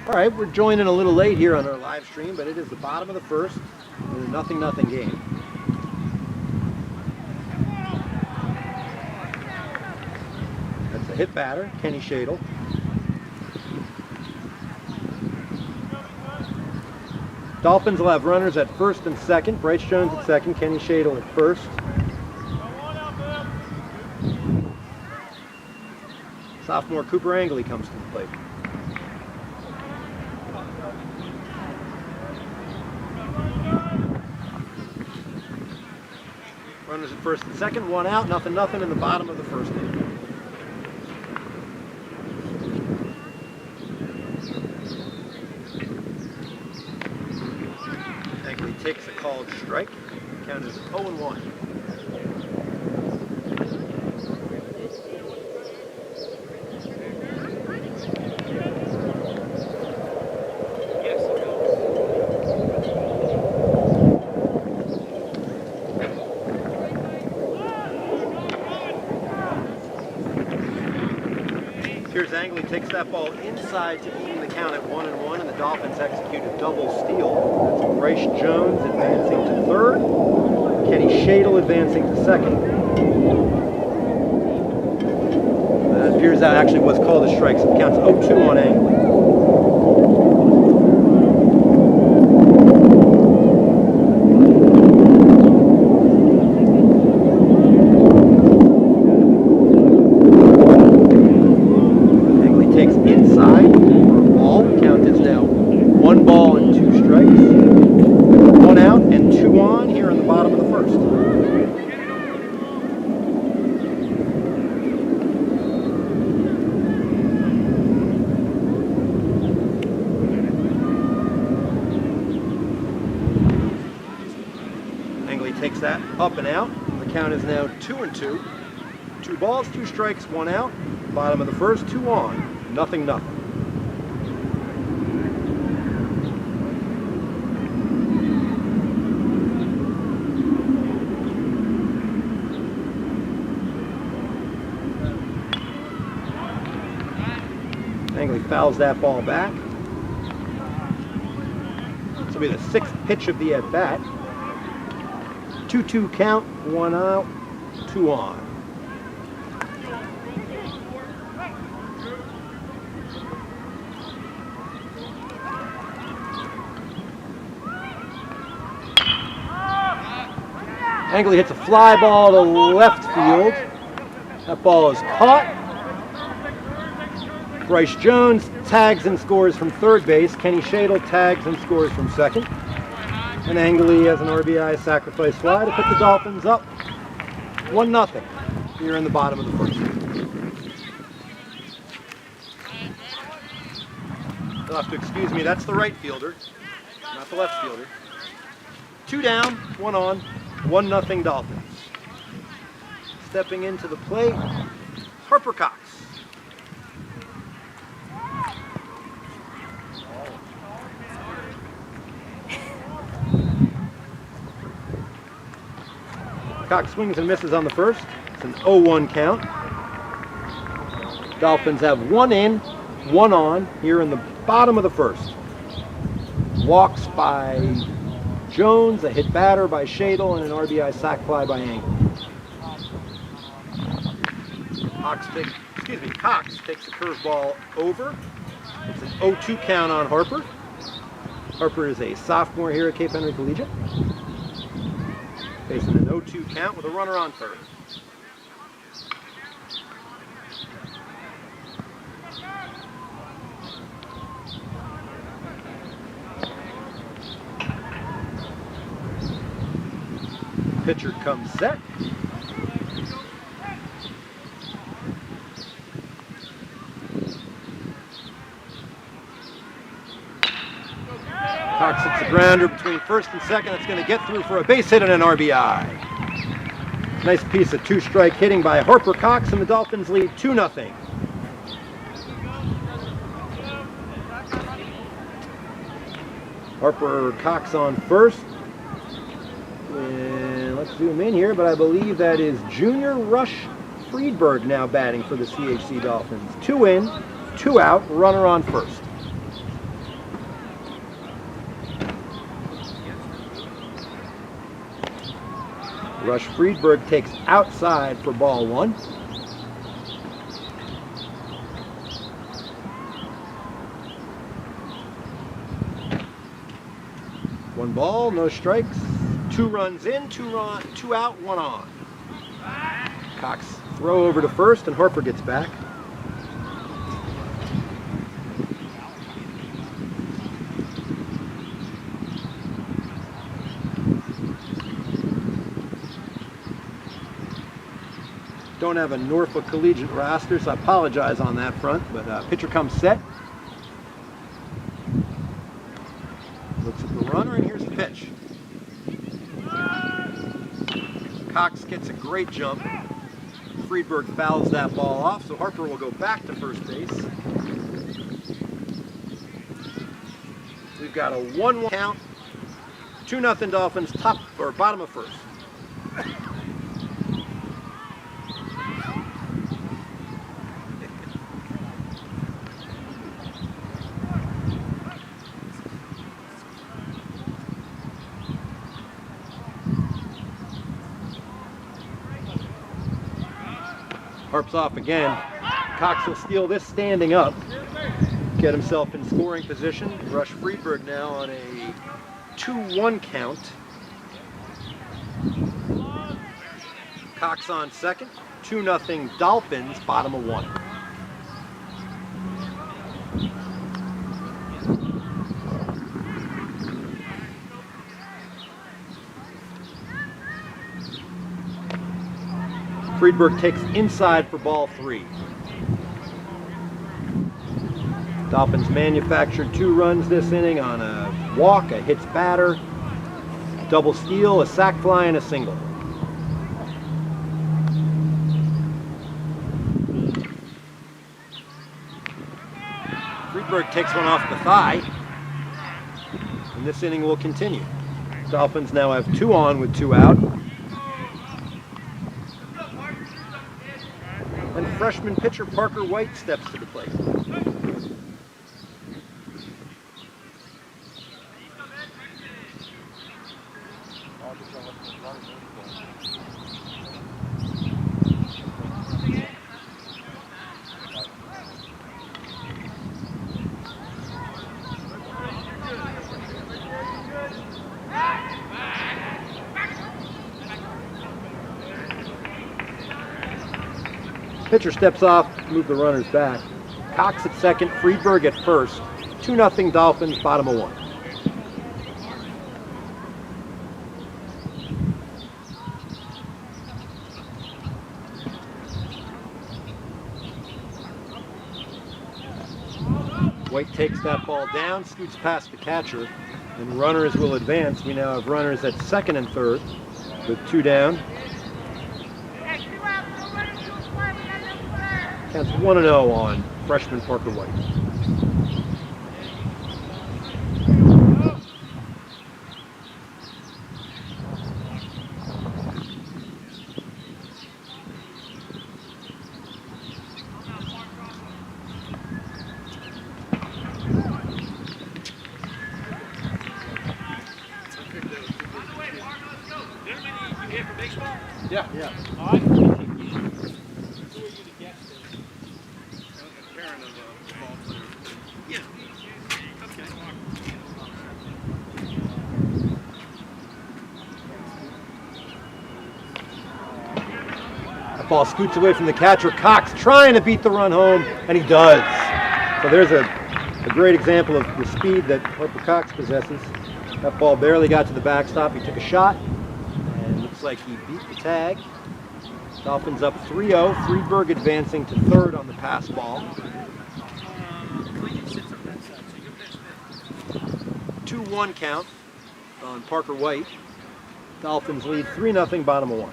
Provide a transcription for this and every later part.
All right, we're joining a little late here on our live stream, but it is the bottom of the first with a 0-0 game. That's a hit batter, Kenny Shadle. Dolphins will have runners at first and second. Bryce Jones at second, Kenny Shadle at first. Sophomore Cooper Angley comes to the plate. Runners at first and second, one out, 0-0 in the bottom of the first inning. Angley takes a called strike. Count is 0-1. Angley takes that ball inside to even the count at 1-1, and the Dolphins execute a double steal. That's Bryce Jones advancing to third, Kenny Shadle advancing to second. It appears that actually was called a strike, so the count's 0-2 on Angley. Takes that up and out. The count is now 2-2. 2 balls, 2 strikes, 1 out. Bottom of the first, 2 on. 0-0. Angley fouls that ball back. This will be the 6th pitch of the at-bat. 2-2 count, 1 out, 2 on. Angley hits a fly ball to left field. That ball is caught. Bryce Jones tags and scores from third base. Kenny Shadle tags and scores from second. And Angley has an RBI sacrifice fly to put the Dolphins up 1-0 here in the bottom of the first. You'll have to excuse me, that's the right fielder, not the left fielder. 2 down, 1 on, 1-0 Dolphins. Stepping into the plate, Harper Cox. Cox swings and misses on the first. It's an 0-1 count. Dolphins have 1 in, 1 on here in the bottom of the first. Walks by Jones, a hit batter by Shadle, and an RBI sac fly by Angley. Cox takes the curveball over. It's an 0-2 count on Harper. Harper is a sophomore here at Cape Henry Collegiate. Facing an 0-2 count with a runner on third. Pitcher comes set. Cox hits the grounder between first and second. That's going to get through for a base hit and an RBI. Nice piece of 2-strike hitting by Harper Cox, and the Dolphins lead 2-0. Harper Cox on first. And let's zoom in here, but I believe that is Junior Rush Friedberg now batting for the CHC Dolphins. 2 in, 2 out, runner on first. Rush Friedberg takes outside for ball 1. One ball, no strikes. 2 runs in, 2 out, 1 on. Cox throw over to first, and Harper gets back. Don't have a Norfolk Collegiate roster, so I apologize on that front, but pitcher comes set. Looks at the runner, and here's the pitch. Cox gets a great jump. Friedberg fouls that ball off, so Harper will go back to first base. We've got a 1-1 count. 2-0 Dolphins, top or bottom of first. Harps off again. Cox will steal this standing up, get himself in scoring position. Rush Friedberg now on a 2-1 count. Cox on second. 2-0 Dolphins, bottom of 1. Friedberg takes inside for ball 3. Dolphins manufactured 2 runs this inning on a walk, a hits batter, double steal, a sac fly, and a single. Friedberg takes one off the thigh, and this inning will continue. Dolphins now have 2 on with 2 out. And freshman pitcher Parker White steps to the plate. Pitcher steps off, move the runners back. Cox at second, Friedberg at first. 2-0 Dolphins, bottom of 1. White takes that ball down, scoots past the catcher, and runners will advance. We now have runners at second and third with 2 down. Counts 1-0 on freshman Parker White. Yeah. Yeah. All right. Who are you the guest? Parent of a ball player. Yeah. Okay. That ball scoots away from the catcher. Cox trying to beat the run home, and he does. So there's a great example of the speed that Harper Cox possesses. That ball barely got to the backstop. He took a shot, and looks like he beat the tag. Dolphins up 3-0. Friedberg advancing to third on the pass ball. 2-1 count on Parker White. Dolphins lead 3-0, bottom of 1.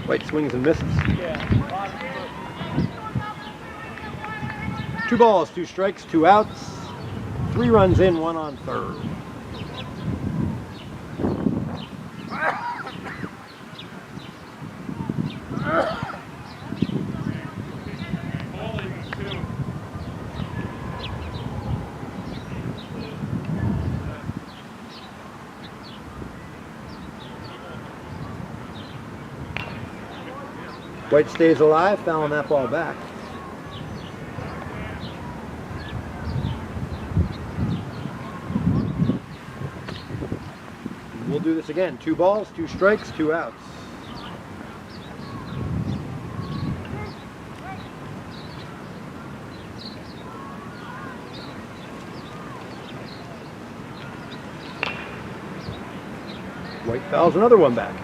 White swings and misses. 2 balls, 2 strikes, 2 outs. 3 runs in, 1 on third. White stays alive, fouling that ball back. We'll do this again. 2 balls, 2 strikes, 2 outs. White fouls another one back.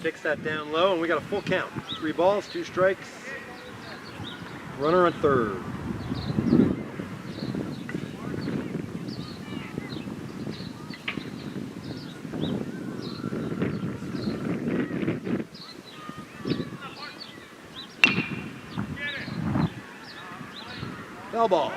Takes that down low, and we got a full count. 3 balls, 2 strikes. Runner on third. Foul ball.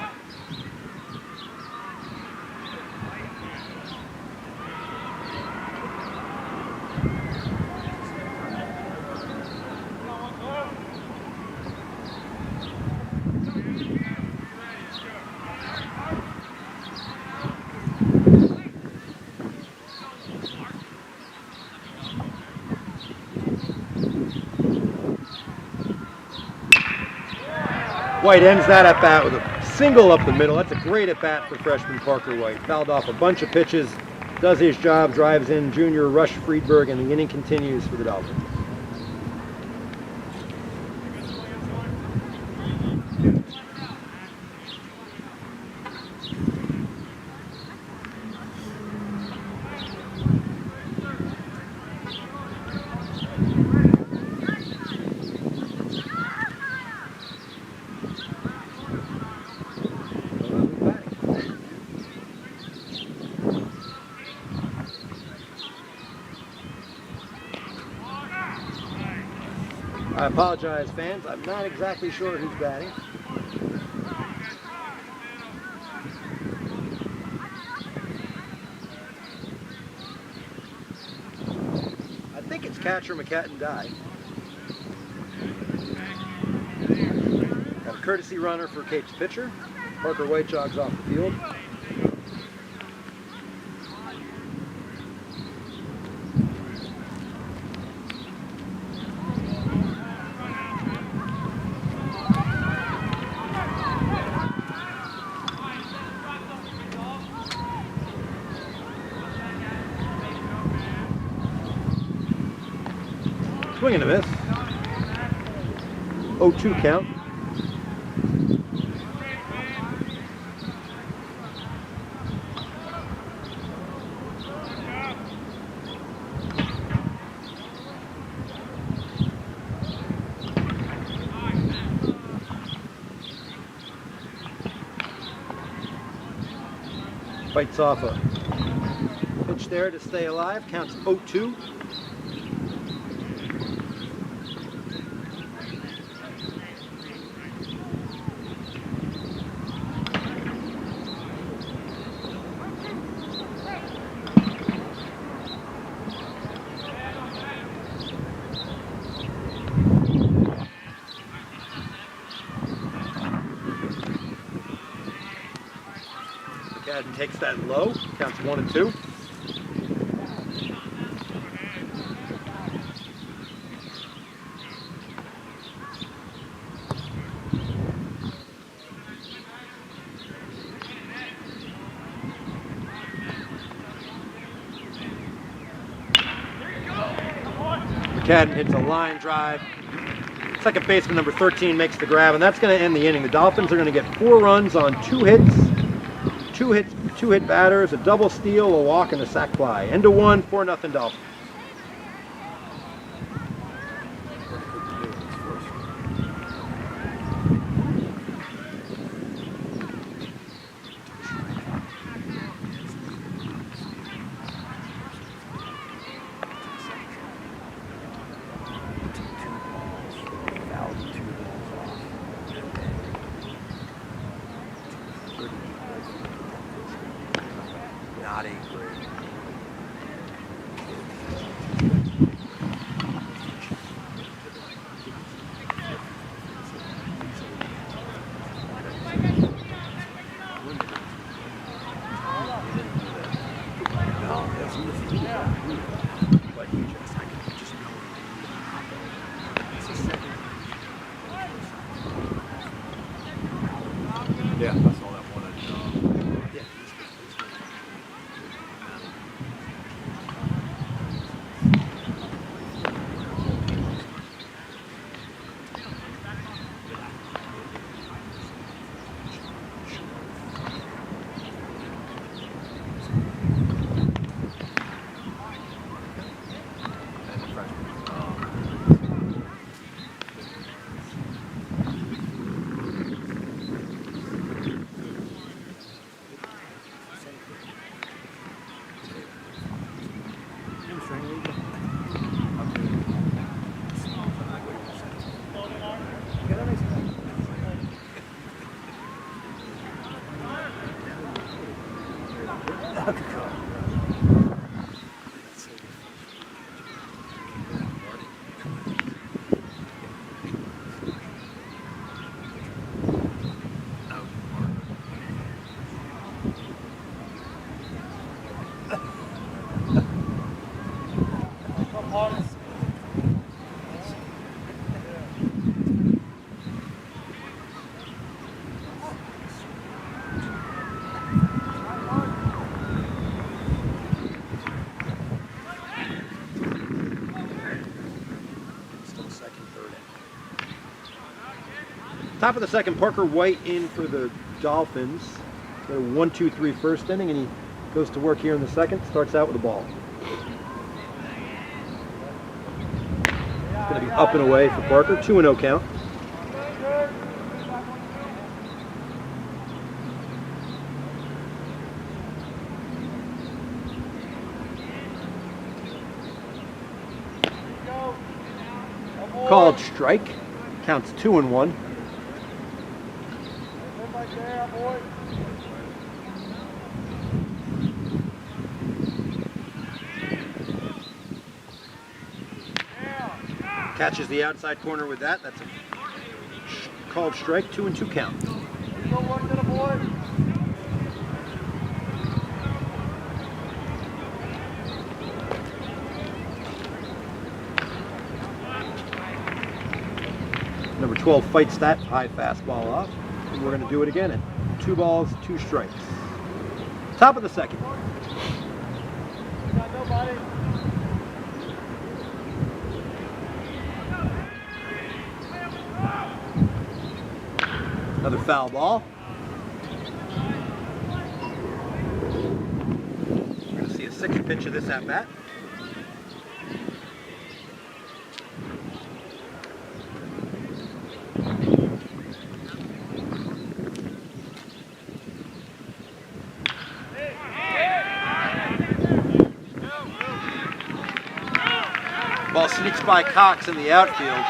White ends that at bat with a single up the middle. That's a great at bat for freshman Parker White. Fouled off a bunch of pitches, does his job, drives in junior Rush Friedberg, and the inning continues for the Dolphins. I apologize, fans. I'm not exactly sure who's batting. I think it's catcher McCatton Dye. Got a courtesy runner for Cape's pitcher. Parker White jogs off the field. Swing and a miss. 0-2 count. Fights off a pitch there to stay alive. Counts 0-2. McCadden takes that low, counts 1-2. McCadden hits a line drive. Second baseman number 13 makes the grab, and that's going to end the inning. The Dolphins are going to get 4 runs on 2 hits. Two hit batters, a double steal, a walk, and a sac fly. End of 1, 4-0 Dolphins. Still second, third. Top of the second, Parker White in for the Dolphins. Got a 1-2-3 first inning, and he goes to work here in the second. Starts out with the ball. It's going to be up and away for Parker. 2-0 count. Called strike. Counts 2-1. Catches the outside corner with that. That's a called strike. 2-2 count. Number 12 fights that high fastball off, and we're going to do it again at 2 balls, 2 strikes. Top of the second. Got nobody. Another foul ball. We're going to see a 6th pitch of this at bat. Ball sneaks by Cox in the outfield.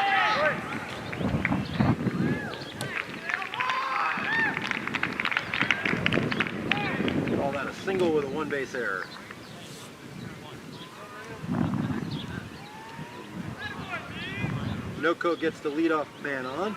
Call that a single with a 1-base error. Noko gets the leadoff man on.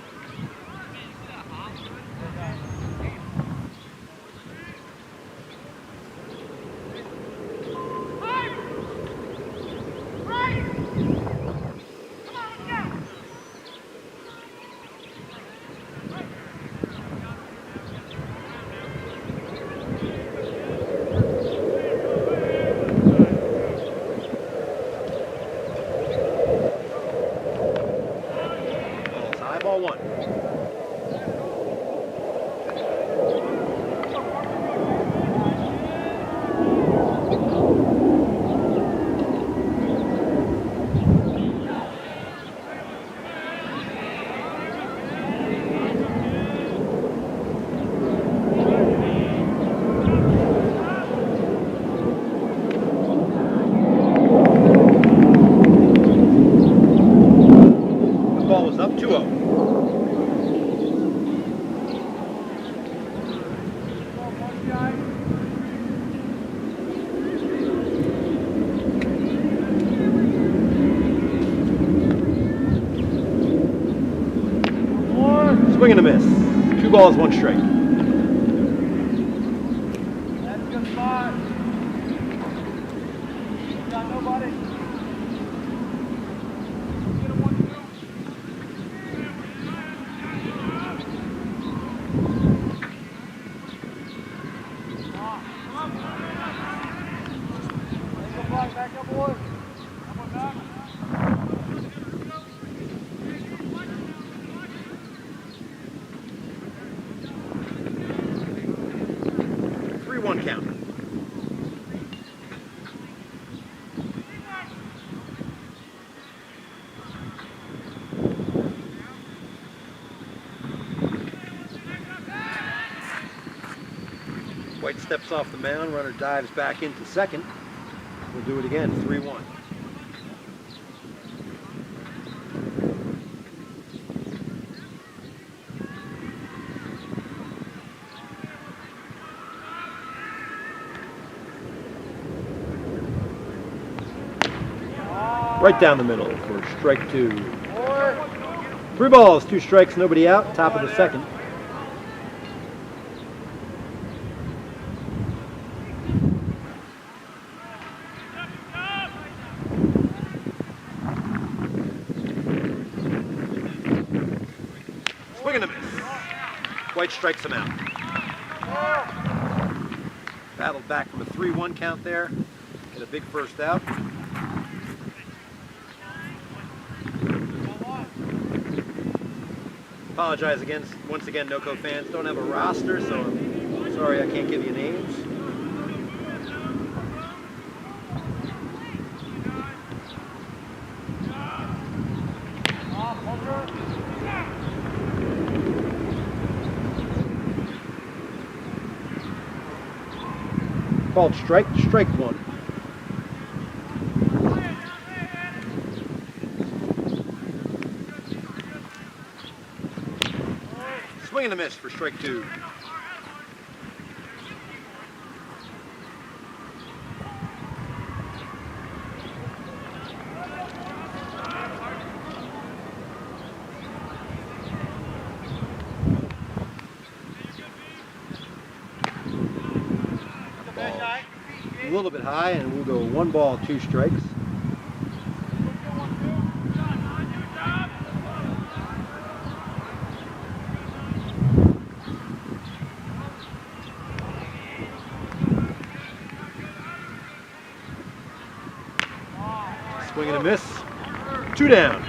Ball 1. The ball was up 2-0. Swing and a miss. 2 balls, 1 strike. That's a good spot. Got nobody. Get a 1-2. Back up, boy. Come on back. 3-1 count. White steps off the mound, runner dives back into second. We'll do it again, 3-1. Right down the middle for strike 2. 3 balls, 2 strikes, nobody out. Top of the second. Swing and a miss. White strikes him out. Battled back from a 3-1 count there. Get a big first out. Apologize again, once again, NOCO fans. Don't have a roster, so I'm sorry I can't give you names. Called strike 1. Swing and a miss for strike 2. A little bit high, and we'll go 1 ball, 2 strikes. Swing and a miss. 2 down.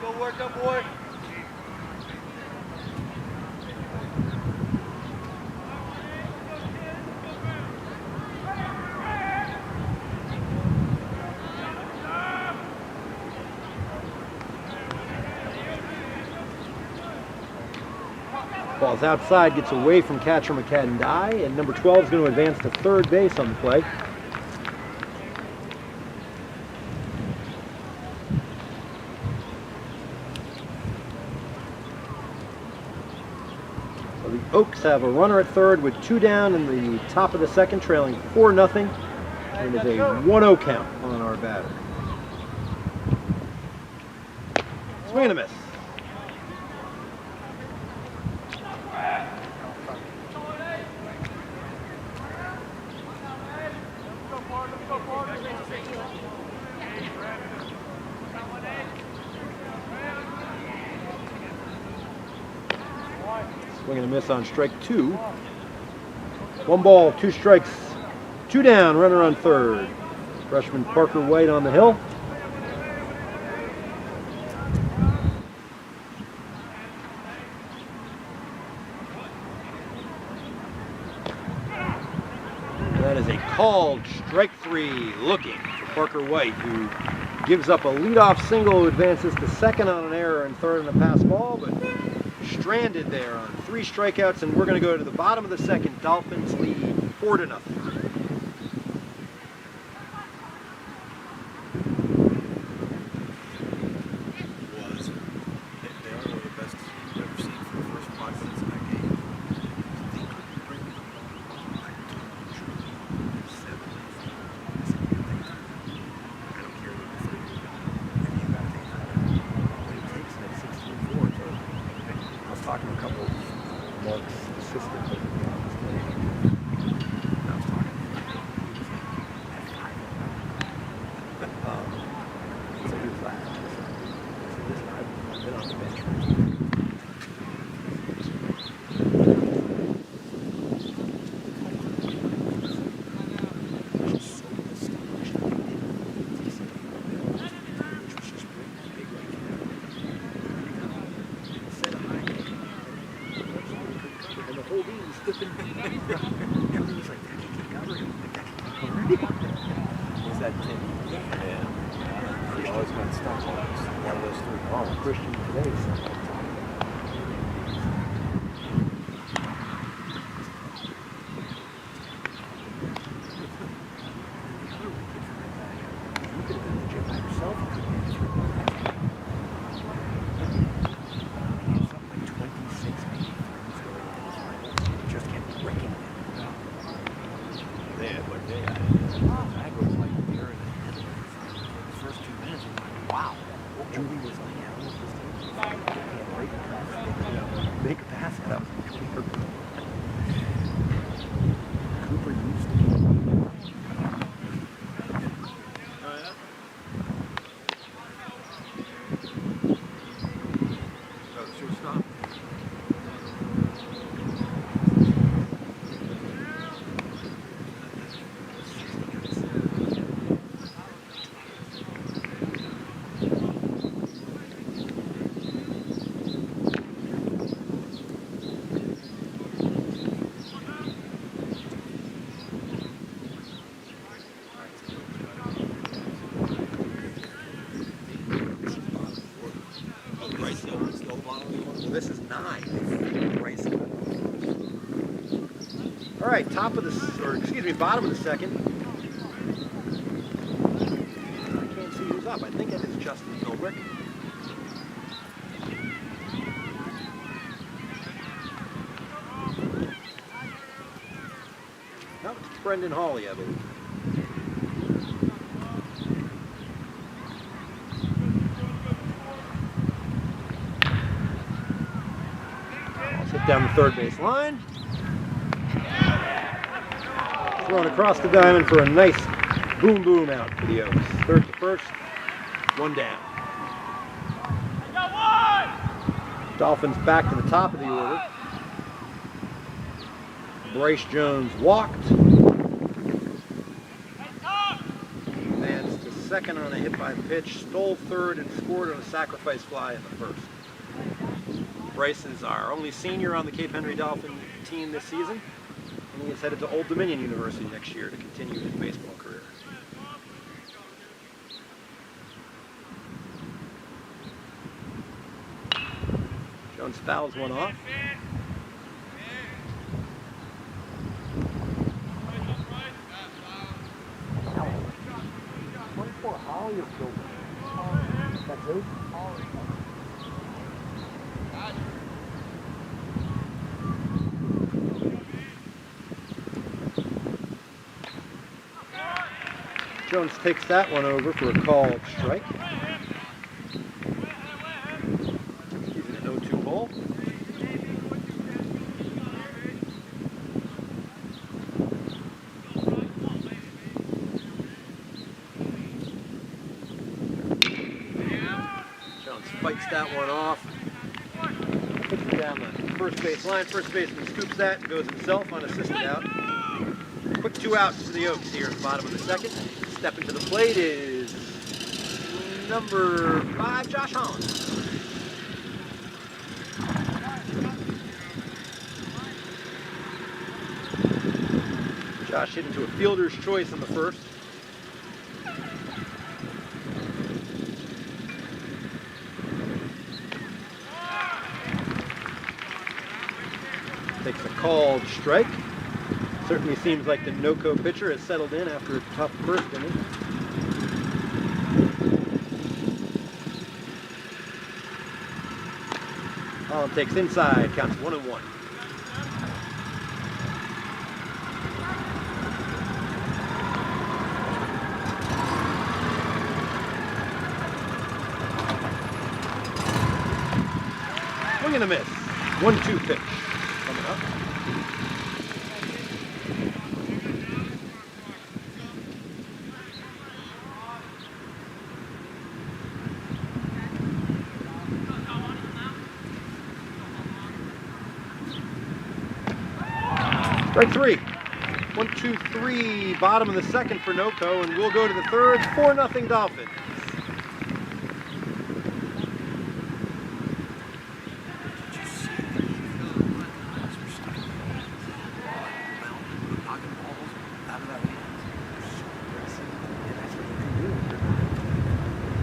Go work up, boy. Ball's outside, gets away from catcher McCadden, and number 12 is going to advance to third base on the play. So the Oaks have a runner at third with 2 down in the top of the second, trailing 4-0. And it is a 1-0 count on our batter. Swing and a miss. Swing and a miss on strike 2. 1 ball, 2 strikes, 2 down, runner on third. Freshman Parker White on the hill. That is a called strike 3, looking for Parker White, who gives up a leadoff single, who advances to second on an error and third on a pass ball, but stranded there on 3 strikeouts, and we're going to go to the bottom of the second. Dolphins lead 4-0. Talking to a couple of Mark's assistants. I was talking so he was laughing. I said, listen, I've been on the bench for 2 years. Everybody's like, that can't cover him. Is that Tim? Yeah. He always got stuck on one of those 3. Oh, Christian today. You could have been in the gym by yourself. Something like 26 maybe. Just kept breaking it. They had like that. That was like near the end of the first 2 minutes. I'm like, wow. Julie was like, yeah, All right, bottom of the second. I can't see who's up. I think it is Justin Philbrick. No, it's Brendan Hawley, I believe. Hit down the third base line. Thrown across the diamond for a nice boom boom out for the Oaks. Third to first, one down. Dolphins back to the top of the order. Bryce Jones walked. Advanced to second on a hit by pitch, stole third and scored on a sacrifice fly in the first. Bryce is our only senior on the Cape Henry Dolphin team this season, and he is headed to Old Dominion University next year to continue his baseball career. Jones fouls one off. Holly or Philbrick? That's who? Jones takes that one over for a called strike. He's in an 0-2 ball. Jones fights that one off. Puts it down the first base line. First baseman scoops that and goes himself unassisted out. Quick 2 outs for the Oaks here at the bottom of the second. Stepping to the plate is number 5, Josh Holland. Josh hit into a fielder's choice in the first. Takes a called strike. Certainly seems like the NOCO pitcher has settled in after a tough first inning. Holland takes inside, counts 1-1. Swing and a miss. 1-2 pitch coming up. Strike 3. 1-2-3, bottom of the second for NOCO, and we'll go to the third. 4-0 Dolphins.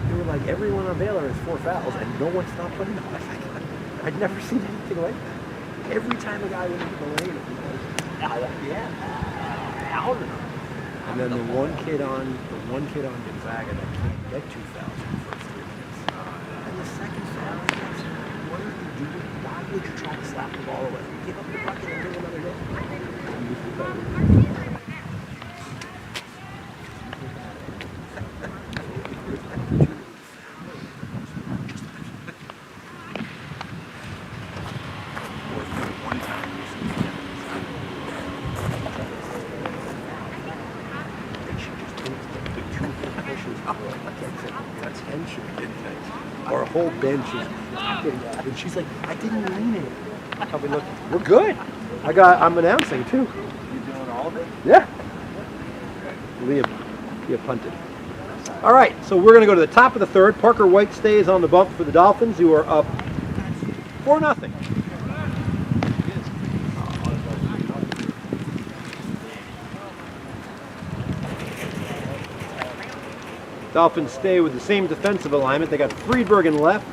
They were like, everyone on Baylor has 4 fouls, and no one stopped putting them. I'd never seen anything like that. Every time a guy went into the lane, it was powder. And then the one kid on Gonzaga that can't get 2 fouls in the first 3 minutes. And the second foul, what are you doing? Why would you try to slap the ball away? Give up the bucket and do another hit. Our whole bench is getting out. And she's like, I didn't mean it. I'll be looking. We're good. I'm announcing too. You doing all of it? Yeah. Leah punted. All right, so we're going to go to the top of the third. Parker White stays on the bump for the Dolphins, who are up 4-0. Dolphins stay with the same defensive alignment. They got Friedberg in left,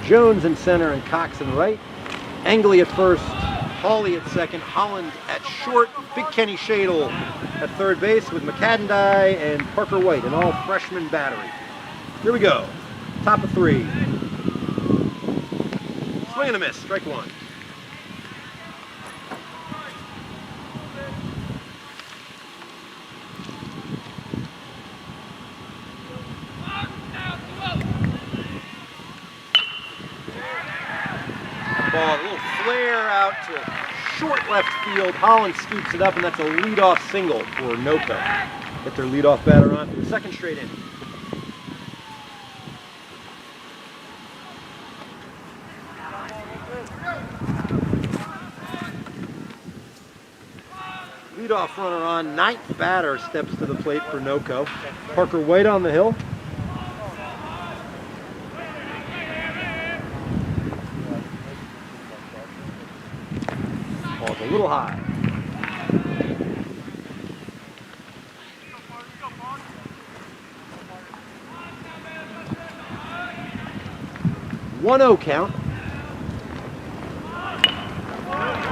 Jones in center, and Cox in right. Angley at first, Hawley at second, Holland at short, Big Kenny Shadle at third base with McAdendie and Parker White, an all-freshman battery. Here we go. Top of 3. Swing and a miss, strike 1. Ball, a little flare out to short left field. Holland scoops it up, and that's a leadoff single for Norfolk. Get their leadoff batter on for the second straight inning. Leadoff runner on, 9th batter steps to the plate for NOCO. Parker White on the hill. Ball's a little high. One-0 count.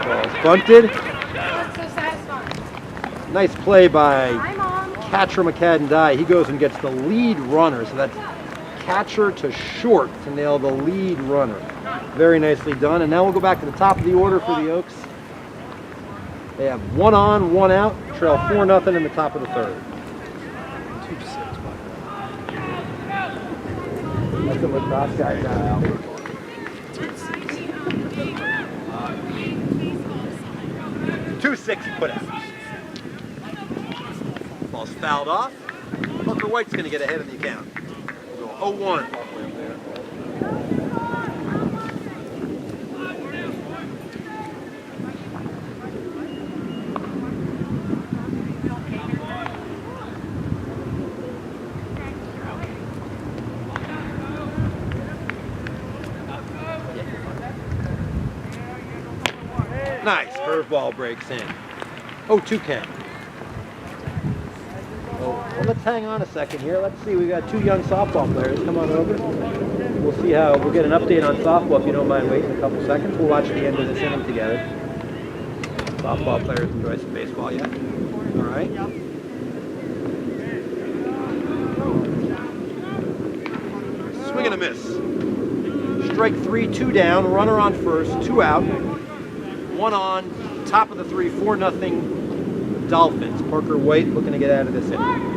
Ball's bunted. That's so satisfying. Nice play by Hi, Mom. catcher McAdendie. He goes and gets the lead runner, so that's catcher to short to nail the lead runner. Very nicely done. And now we'll go back to the top of the order for the Oaks. They have 1 on, 1 out, trail 4-0 in the top of the 3rd. 2-6, That's the lacrosse guy got out. 2-6 he put out. Ball's fouled off. Parker White's going to get ahead of the account. We'll go 0-1. Nice, curveball breaks in. 0-2 count. Well, let's hang on a second here. Let's see, we got 2 young softball players. Come on over. We'll see how, we'll get an update on softball if you don't mind waiting a couple seconds. We'll watch the end of this inning together. Softball players enjoy some baseball yet? All right. Swing and a miss. Strike 3, 2 down, runner on first, 2 out. 1 on, top of the 3, 4-0 Dolphins. Parker White looking to get out of this inning.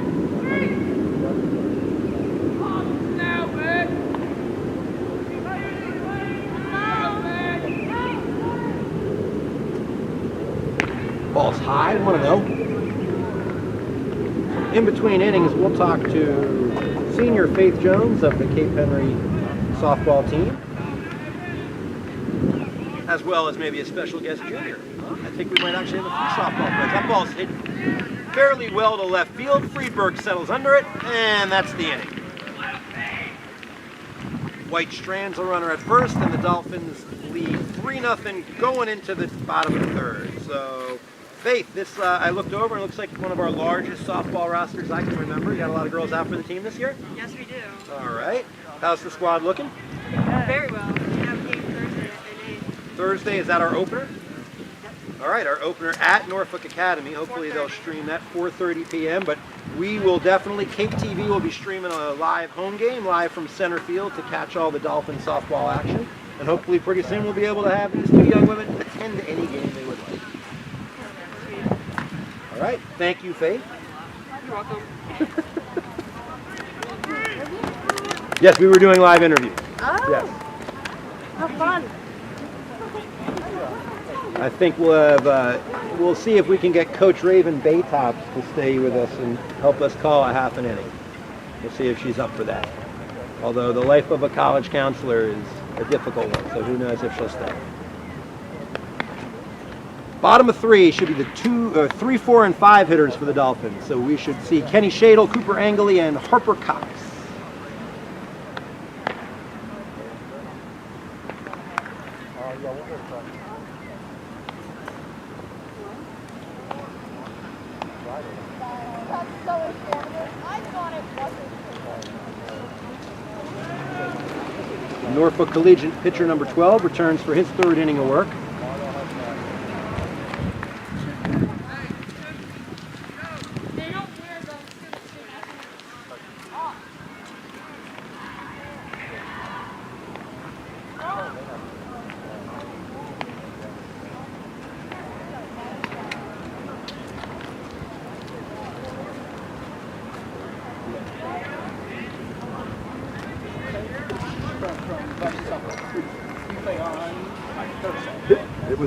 Ball's high, 1-0. In between innings, we'll talk to senior Faith Jones of the Cape Henry softball team, as well as maybe a special guest junior. I think we might actually have a few softball players. That ball's hit fairly well to left field. Friedberg settles under it, and that's the inning. White strands a runner at first, and the Dolphins lead 3-0 going into the bottom of the 3rd. So, Faith, this I looked over, and it looks like one of our largest softball rosters I can remember. You got a lot of girls out for the team this year? Yes, we do. All right. How's the squad looking? Very well. We have a game Thursday at 8. Thursday, is that our opener? All right, our opener at Norfolk Academy. Hopefully they'll stream that 4:30 p.m. But we will definitely, Cape TV will be streaming a live home game, live from center field to catch all the Dolphin softball action. And hopefully pretty soon we'll be able to have these 2 young women attend any game they would like. All right, thank you, Faith. You're welcome. Yes, we were doing live interviews. Oh, Yes. how fun. I think we'll have, we'll see if we can get Coach Raven Baytops to stay with us and help us call a half an inning. We'll see if she's up for that. Although the life of a college counselor is a difficult one, so who knows if she'll stay. Bottom of 3 should be the 3, 4, and 5 hitters for the Dolphins. So we should see Kenny Shadle, Cooper Angley, and Harper Cox. Norfolk Collegiate pitcher number 12 returns for his 3rd inning of work.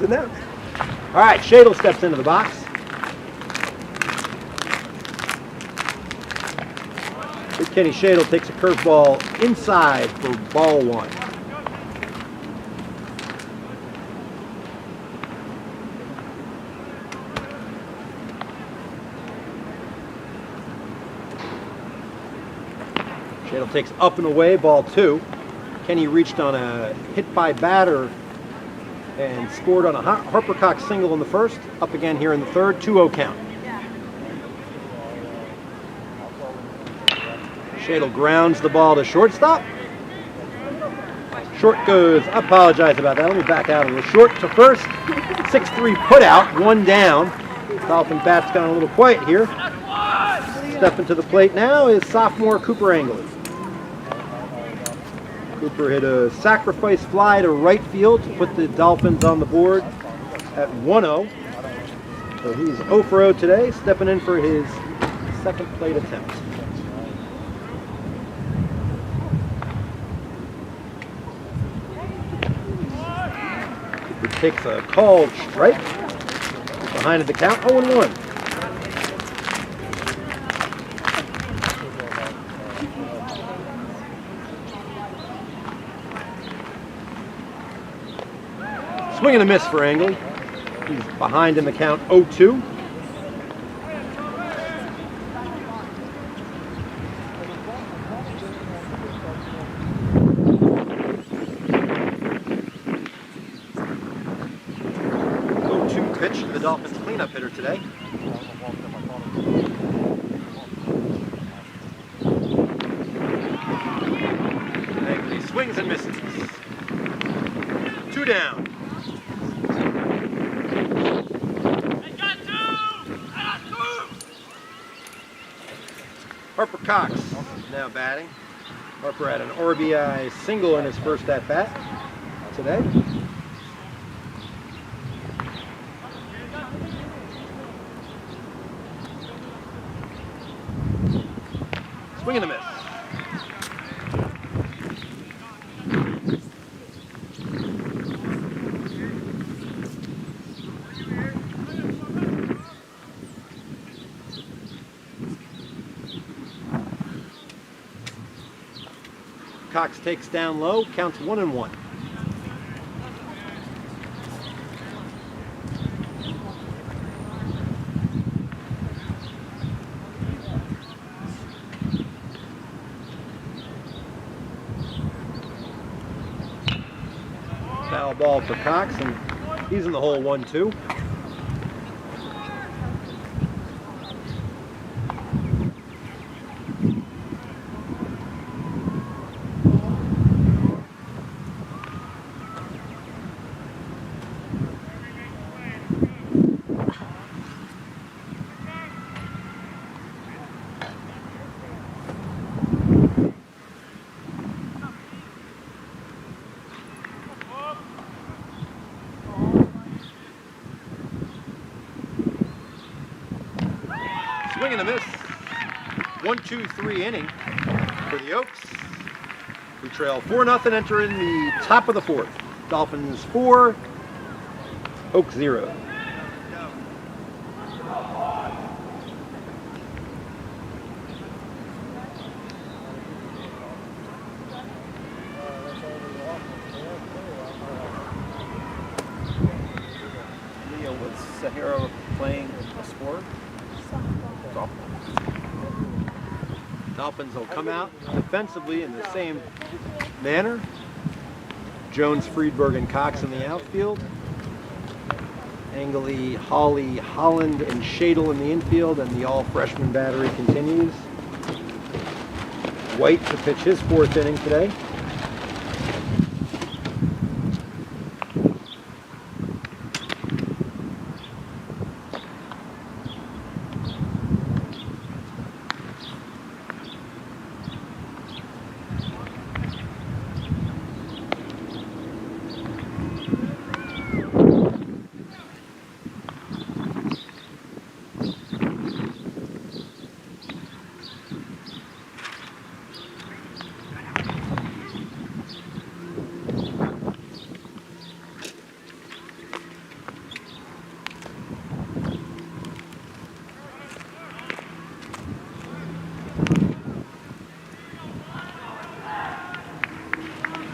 announced. All right, Shadle steps into the box. Big Kenny Shadle takes a curveball inside for ball one. Shadle takes up and away, ball two. Kenny reached on a hit by batter and scored on a Harper Cox single in the first. Up again here in the third, 2-0 count. Shadle grounds the ball to shortstop. Short goes, I apologize about that. Let me back out a little. Short to first, 6-3 put out, one down. Dolphin bat's gone a little quiet here. Stepping to the plate now is sophomore Cooper Angley. Cooper hit a sacrifice fly to right field to put the Dolphins on the board at 1-0. So he's 0 for 0 today, stepping in for his second plate attempt. Cooper takes a called strike. Behind the count, 0-1. Swing and a miss for Angley. He's behind in the count, 0-2. Pitch to the Dolphins cleanup hitter today. Angley swings and misses. 2 down. Harper Cox now batting. Harper had an RBI single in his first at-bat today. Swing and a miss. Cox takes down low, counts 1-1. Foul ball for Cox, and he's in the hole 1-2. Swing and a miss. 1-2-3 inning for the Oaks. We trail 4-0 entering the top of the fourth. Dolphins 4, Oaks 0. Leo, was Sahara playing a sport? Dolphins will come out defensively in the same manner. Jones, Friedberg, and Cox in the outfield. Angley, Hawley, Holland, and Shadle in the infield, and the all-freshman battery continues. White to pitch his fourth inning today.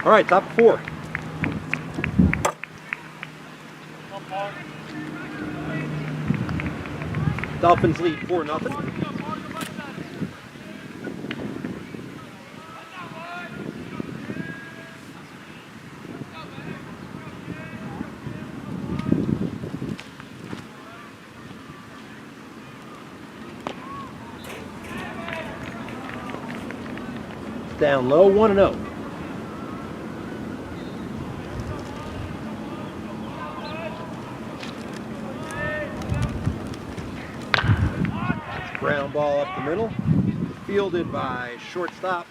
All right, top of 4. Dolphins lead 4-0. Down low, 1-0. Ground ball up the middle, fielded by shortstop.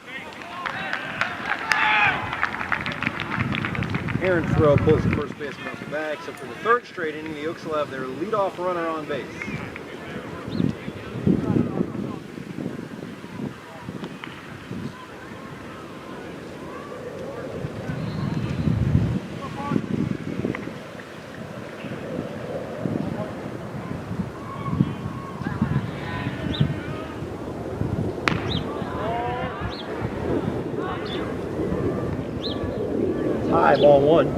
Aaron throw pulls the first baseman off the bag. So for the 3rd straight inning, the Oaks will have their leadoff runner on base. High, ball 1.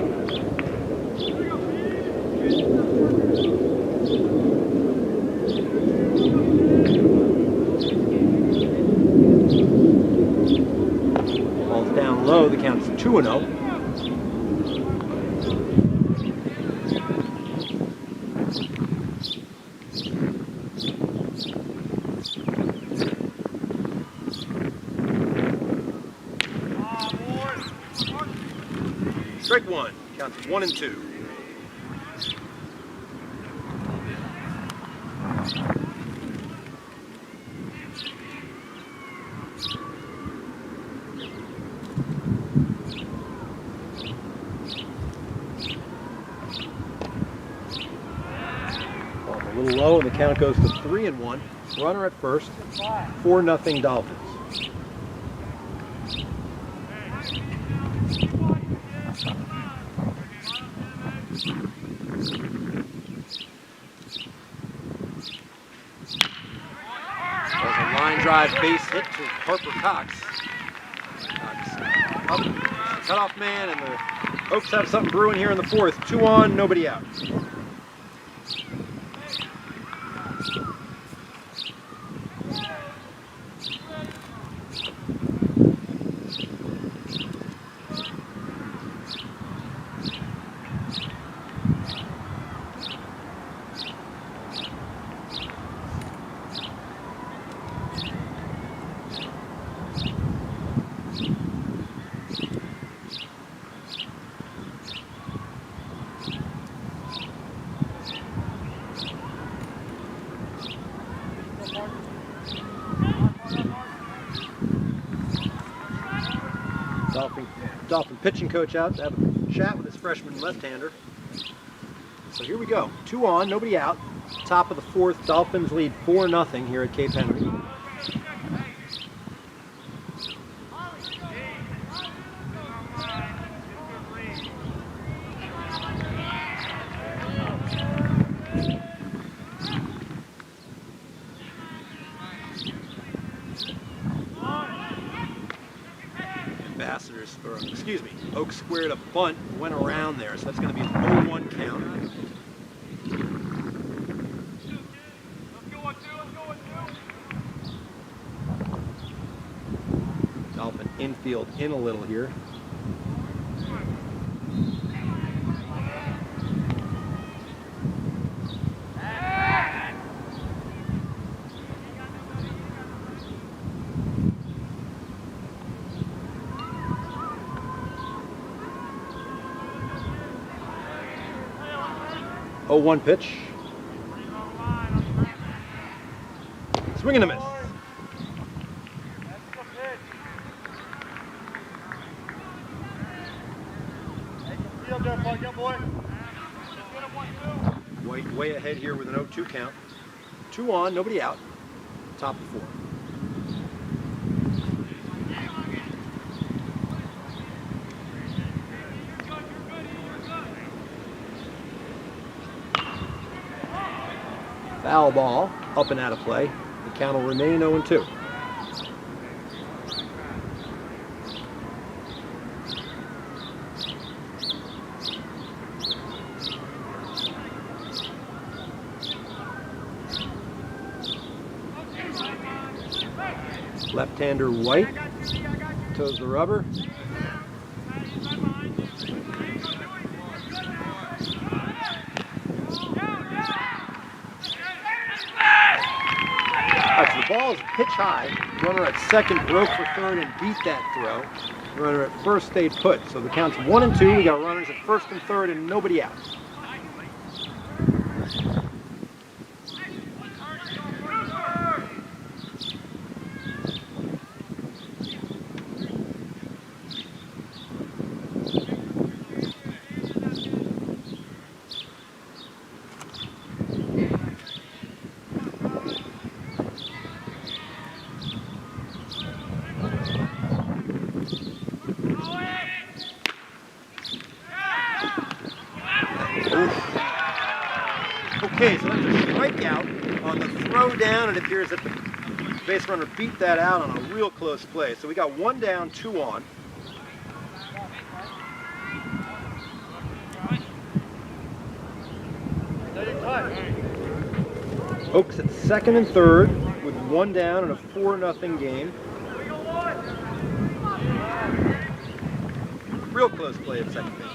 Ball's down low, the count's 2-0. Strike 1, counts 1-2. Ball a little low, and the count goes to 3-1. Runner at first, 4-0 Dolphins. Line drive base hit to Harper Cox. Cutoff man, and the Oaks have something brewing here in the 4th. 2 on, nobody out. Dolphin pitching coach out to have a chat with his freshman left-hander. So here we go. 2 on, nobody out. Top of the 4th, Dolphins lead 4-0 here at Cape Henry. Oaks squared a bunt, went around there, so that's going to be an 0-1 count. Dolphin infield in a little here. Oh, 1 pitch. Swing and a miss. White way ahead here with an 0-2 count. 2 on, nobody out. Top of 4. Foul ball, up and out of play. The count will remain 0-2. Left-hander White toes the rubber. So the ball is pitch high. Runner at second broke for third and beat that throw. Runner at first stayed put. So the count's 1 and 2. We got runners at first and third and nobody out. Okay, so that's a strikeout on the throw down. It appears that the base runner beat that out on a real close play. So we got 1 down, 2 on. Oaks at second and third with 1 down in a 4-0 game. Real close play at second base.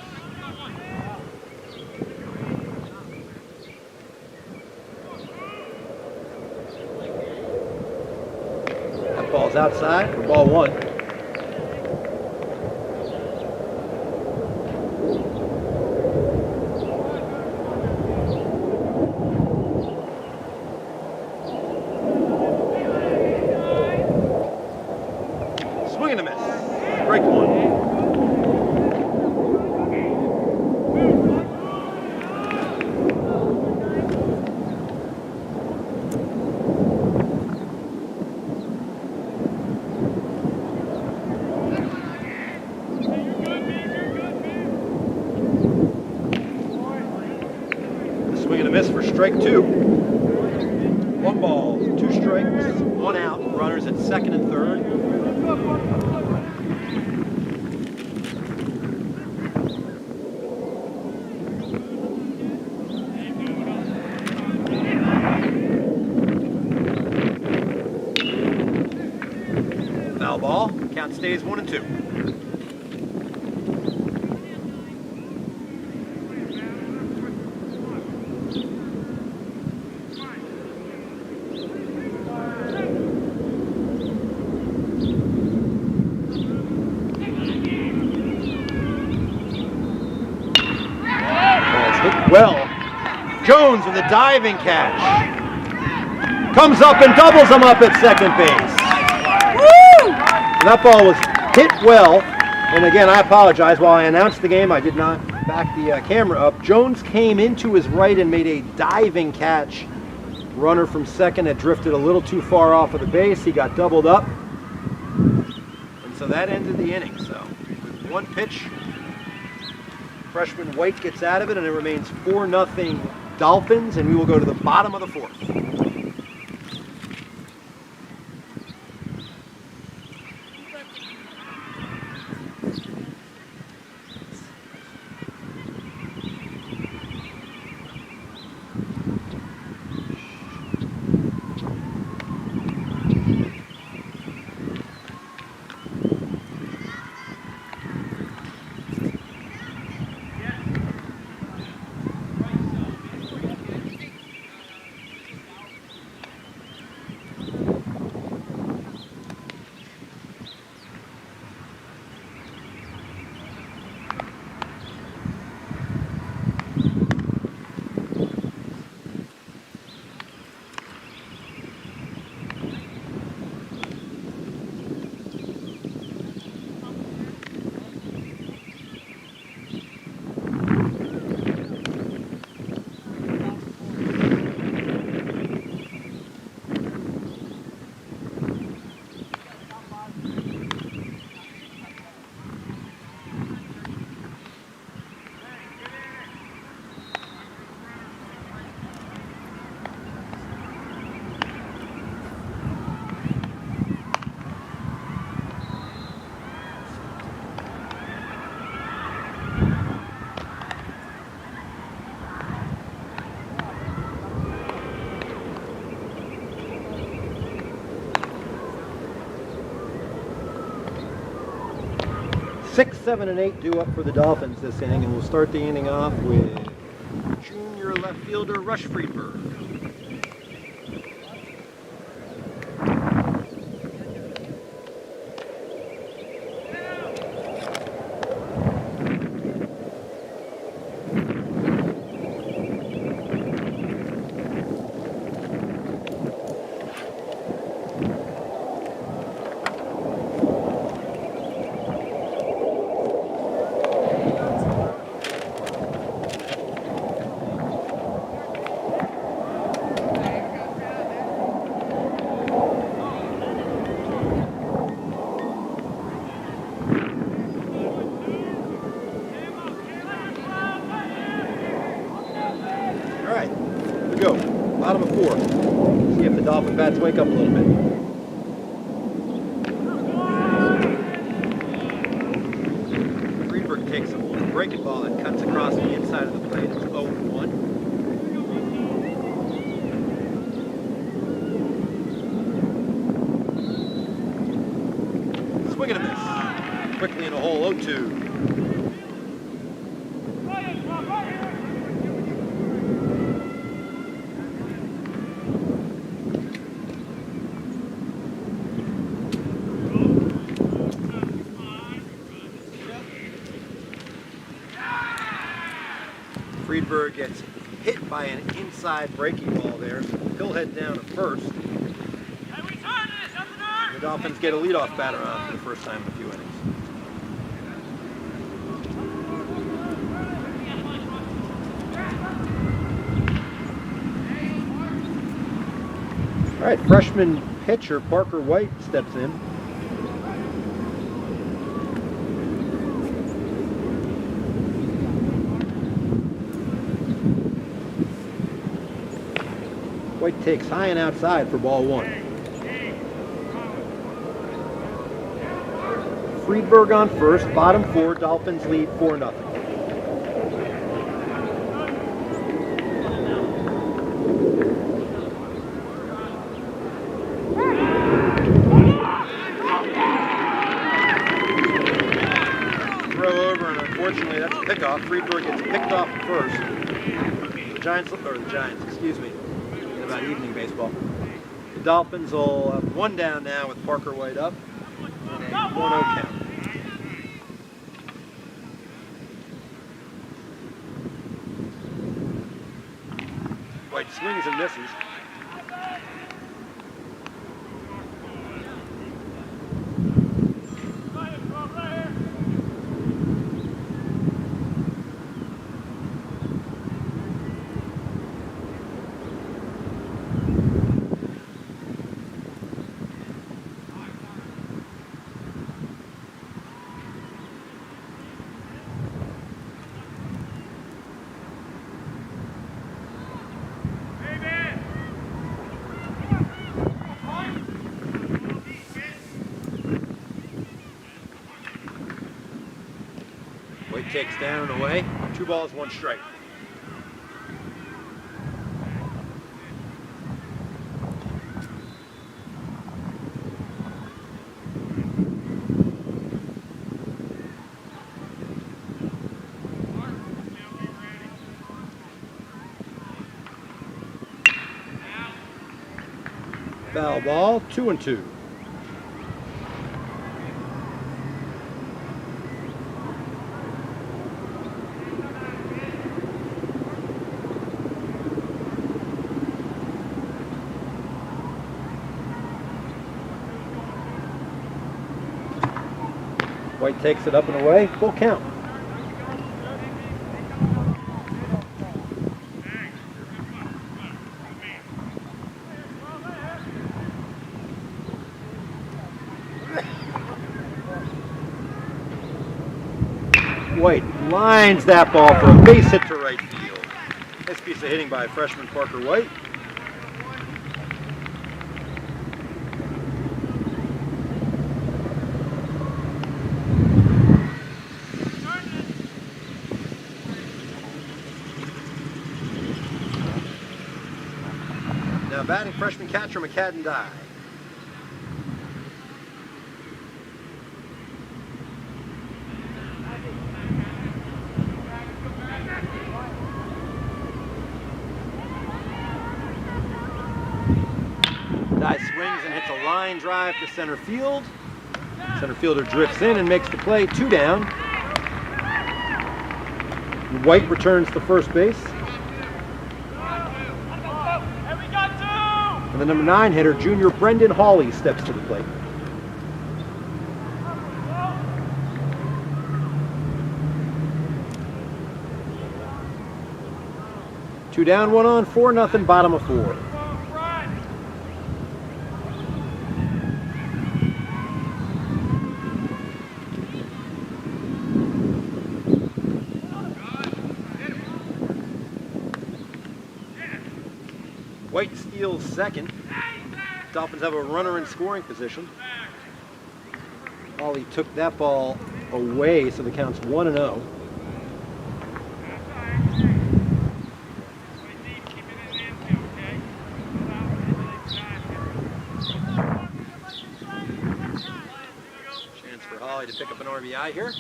Ball's outside for ball 1. Swing and a miss. Break 1. Swing and a miss for strike 2. 1 ball, 2 strikes, 1 out. Runners at second and third. Foul ball. Count stays 1 and 2. Well, Jones with a diving catch. Comes up and doubles him up at second base. Woo! That ball was hit well. And again, I apologize. While I announced the game, I did not back the camera up. Jones came into his right and made a diving catch. Runner from second had drifted a little too far off of the base. He got doubled up. And so that ended the inning. So with 1 pitch, freshman White gets out of it, and it remains 4-0 Dolphins, and we will go to the bottom of the 4th. 6, 7, and 8 due up for the Dolphins this inning, and we'll start the inning off with junior left fielder Rush Friedberg. All right, here we go. Bottom of 4. See if the Dolphin bats wake up a little bit. Friedberg takes a breaking ball that cuts across the inside of the plate. It's 0-1. Swing and a miss. Quickly in a hole, 0-2. Friedberg gets hit by an inside breaking ball there, so he'll head down to first. The Dolphins get a leadoff batter on for the first time in a few innings. All right, freshman pitcher Parker White steps in. White takes high and outside for ball 1. Friedberg on first, bottom 4, Dolphins lead 4-0. Throw over, and unfortunately that's a pickoff. Friedberg gets picked off at first. The Giants, excuse me, about evening baseball. The Dolphins will have 1 down now with Parker White up and a 1-0 count. White swings and misses. White takes down and away. 2 balls, 1 strike. Foul ball, 2-2. White takes it up and away, full count. White lines that ball for a base hit to right field. Nice piece of hitting by freshman Parker White. Now batting freshman catcher McCadden Dye. Guy swings and hits a line drive to center field. Center fielder drifts in and makes the play. 2 down. White returns to first base. And the number 9 hitter, junior Brendan Hawley, steps to the plate. Two down, 1 on, 4-0, bottom of 4. White steals second. Dolphins have a runner in scoring position. Hawley took that ball away, so the count's 1-0. Chance for Hawley to pick up an RBI here.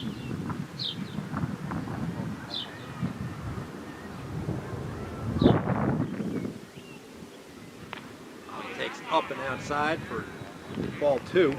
Takes up and outside for ball 2.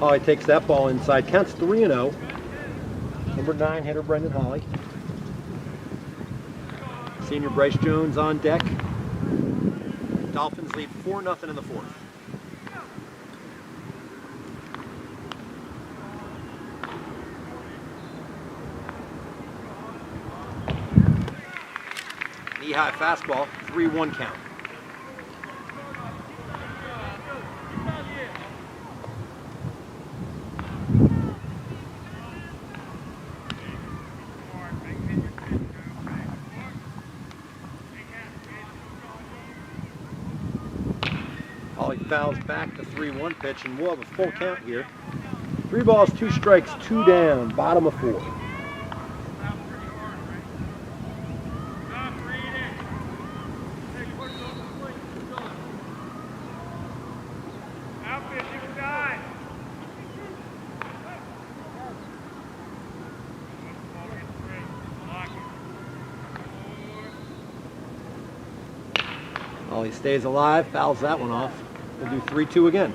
Hawley takes that ball inside, counts 3-0. Number 9 hitter Brendan Hawley. Senior Bryce Jones on deck. Dolphins lead 4-0 in the 4th. Knee-high fastball, 3-1 count. Hawley fouls back the 3-1 pitch, and we'll have a full count here. 3 balls, 2 strikes, 2 down, bottom of 4. Hawley stays alive, fouls that one off. We'll do 3-2 again.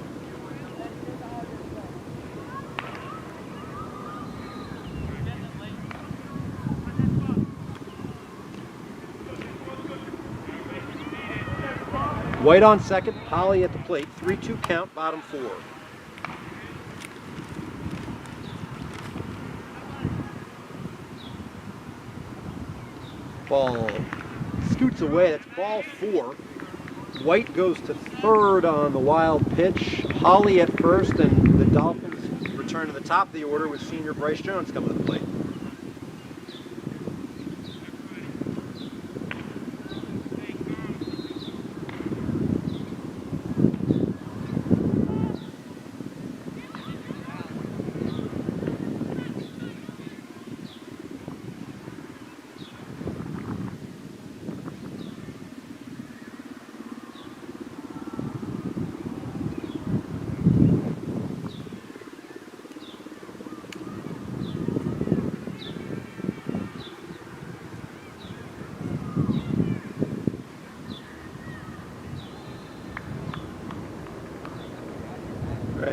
White on second, Hawley at the plate. 3-2 count, bottom 4. Ball scoots away, that's ball 4. White goes to third on the wild pitch. Hawley at first, and the Dolphins return to the top of the order with senior Bryce Jones coming to the plate.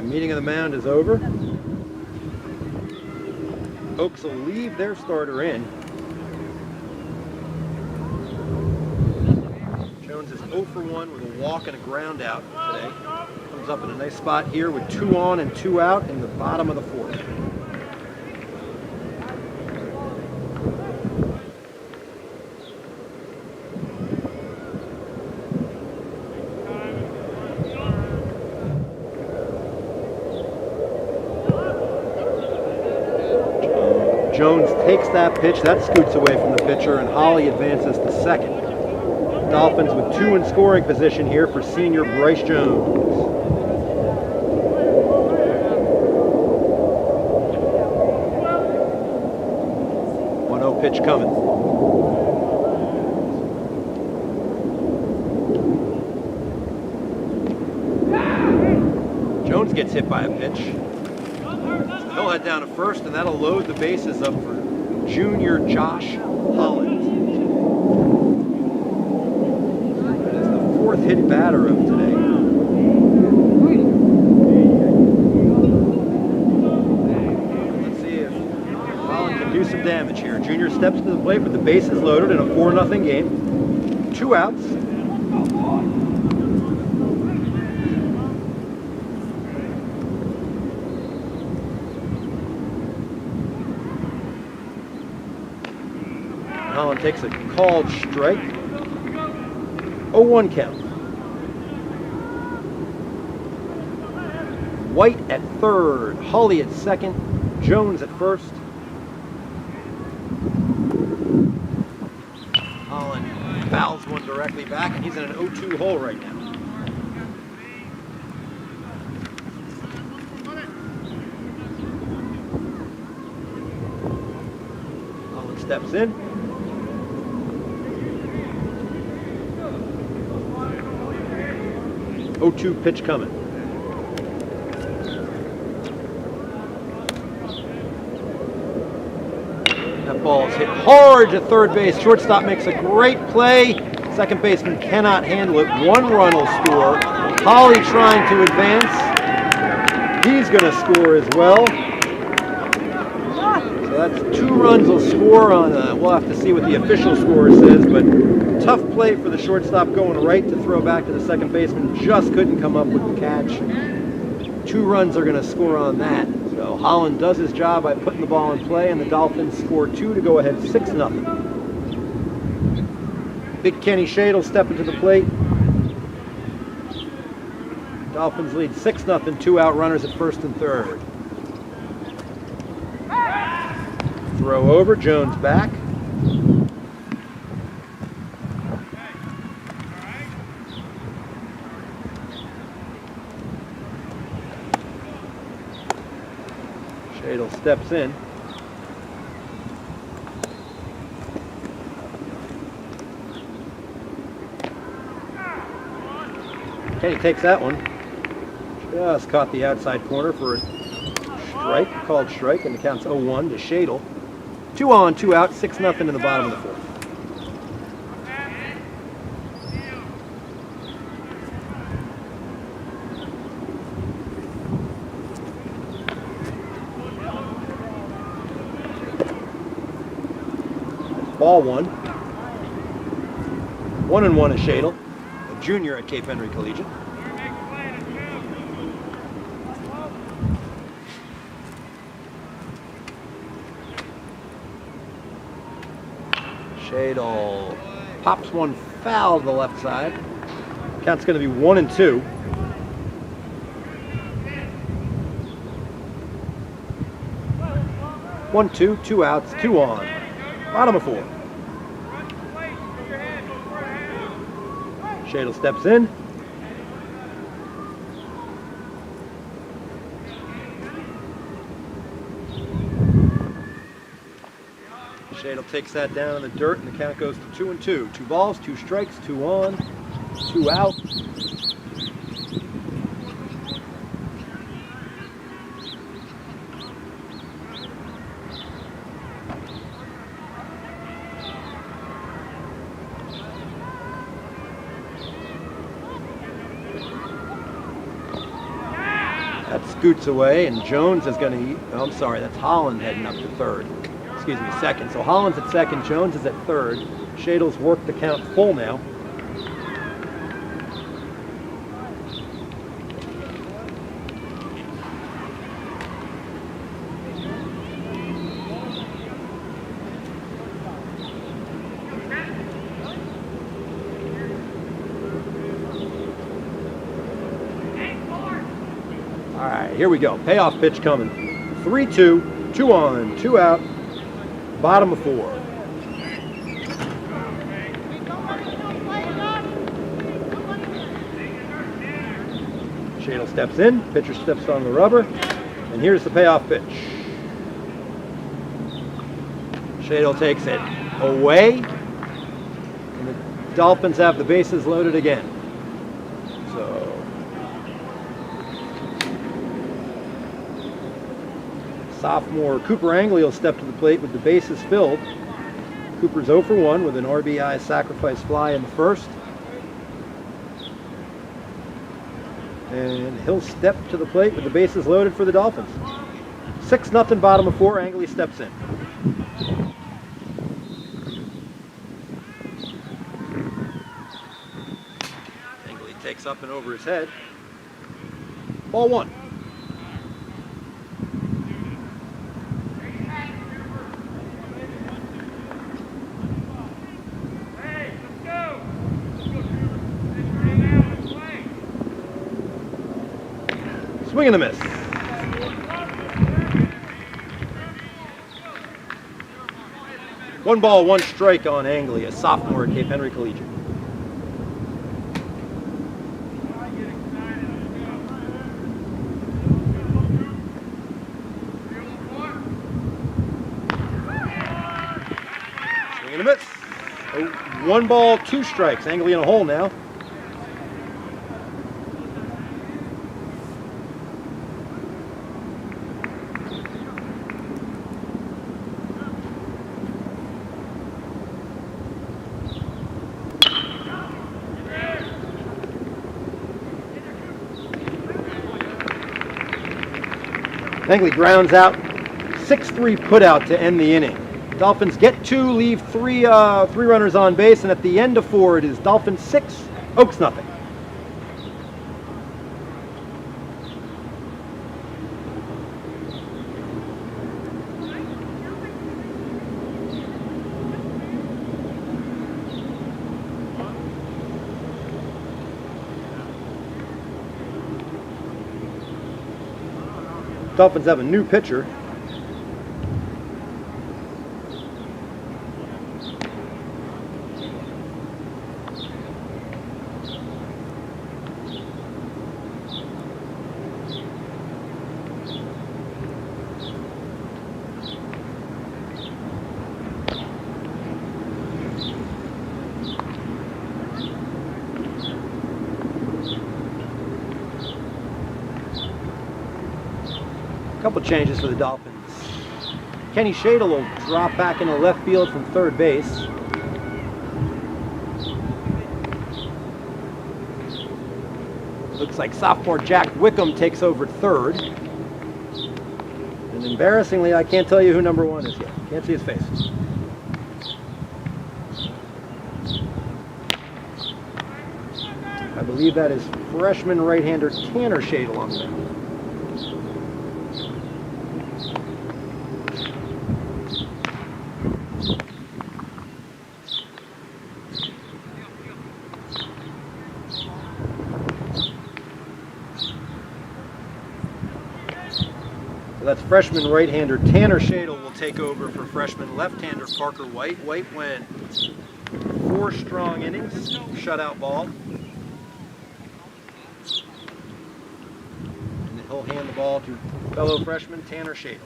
Meeting of the mound is over. Oaks will leave their starter in. Jones is 0 for 1 with a walk and a ground out today. Comes up in a nice spot here with 2 on and 2 out in the bottom of the 4th. Jones takes that pitch, that scoots away from the pitcher, and Hawley advances to second. Dolphins with 2 in scoring position here for senior Bryce Jones. pitch coming. Jones gets hit by a pitch. So he'll head down to first, and that'll load the bases up for junior Josh Holland. That is the fourth hit batter of today. Let's see if Holland can do some damage here. Junior steps to the plate with the bases loaded in a 4-0 game. 2 outs. Holland takes a called strike. 0-1 count. White at third, Hawley at second, Jones at first. Holland fouls one directly back, and he's in an 0-2 hole right now. Holland steps in. 0-2 pitch coming. That ball is hit hard to third base. Shortstop makes a great play. Second baseman cannot handle it. 1 run will score. Hawley trying to advance. He's going to score as well. So that's 2 runs will score on, we'll have to see what the official score says, but tough play for the shortstop going right to throw back to the second baseman. Just couldn't come up with the catch. 2 runs are going to score on that. So Holland does his job by putting the ball in play, and the Dolphins score 2 to go ahead 6-0. Big Kenny Shade step into the plate. Dolphins lead 6-0, 2 out runners at first and third. Throw over, Jones back. Shadle steps in. Kenny takes that one. Just caught the outside corner for a strike, called strike, and the count's 0-1 to Shadle. 2 on, 2 out, 6-0 in the bottom of the fourth. Ball 1. 1-1 is Shadle, a junior at Cape Henry Collegiate. Shadle pops one foul to the left side. Count's going to be 1-2. One, 2, 2 outs, 2 on. Bottom of 4. Shadle steps in. Shadle takes that down in the dirt, and the count goes to 2-2. 2 balls, 2 strikes, 2 on, 2 out. That scoots away, and Jones is going to, oh, I'm sorry, that's Holland heading up to third. Excuse me, second. So Holland's at second, Jones is at third. Shadle's worked the count full now. All right, here we go. Payoff pitch coming. 3-2, 2 on, 2 out. Bottom of 4. Shadle steps in, pitcher steps on the rubber, and here's the payoff pitch. Shadle takes it away, and the Dolphins have the bases loaded again. So sophomore Cooper Angley will step to the plate with the bases filled. Cooper's 0 for 1 with an RBI sacrifice fly in the first. And he'll step to the plate with the bases loaded for the Dolphins. 6-0 bottom of 4. Angley steps in. Angley takes up and over his head. Ball 1. Swing and a miss. One ball, one strike on Angley, a sophomore at Cape Henry Collegiate. Swing and a miss. Oh, 1 ball, 2 strikes. Angley in a hole now. Angley grounds out, 6-3 putout to end the inning. Dolphins get 2, leave three runners on base, and at the end of 4, it is Dolphins 6, Oaks nothing. Dolphins have a new pitcher. Couple changes for the Dolphins. Kenny Shadle will drop back into left field from third base. Looks like sophomore Jack Wickham takes over third. And embarrassingly, I can't tell you who number 1 is yet. Can't see his face. I believe that is freshman right-hander Tanner Shadle on the mound. So that's freshman right-hander Tanner Shadle will take over for freshman left-hander Parker White. White went 4 strong innings, shutout ball. And he'll hand the ball to fellow freshman Tanner Shadle.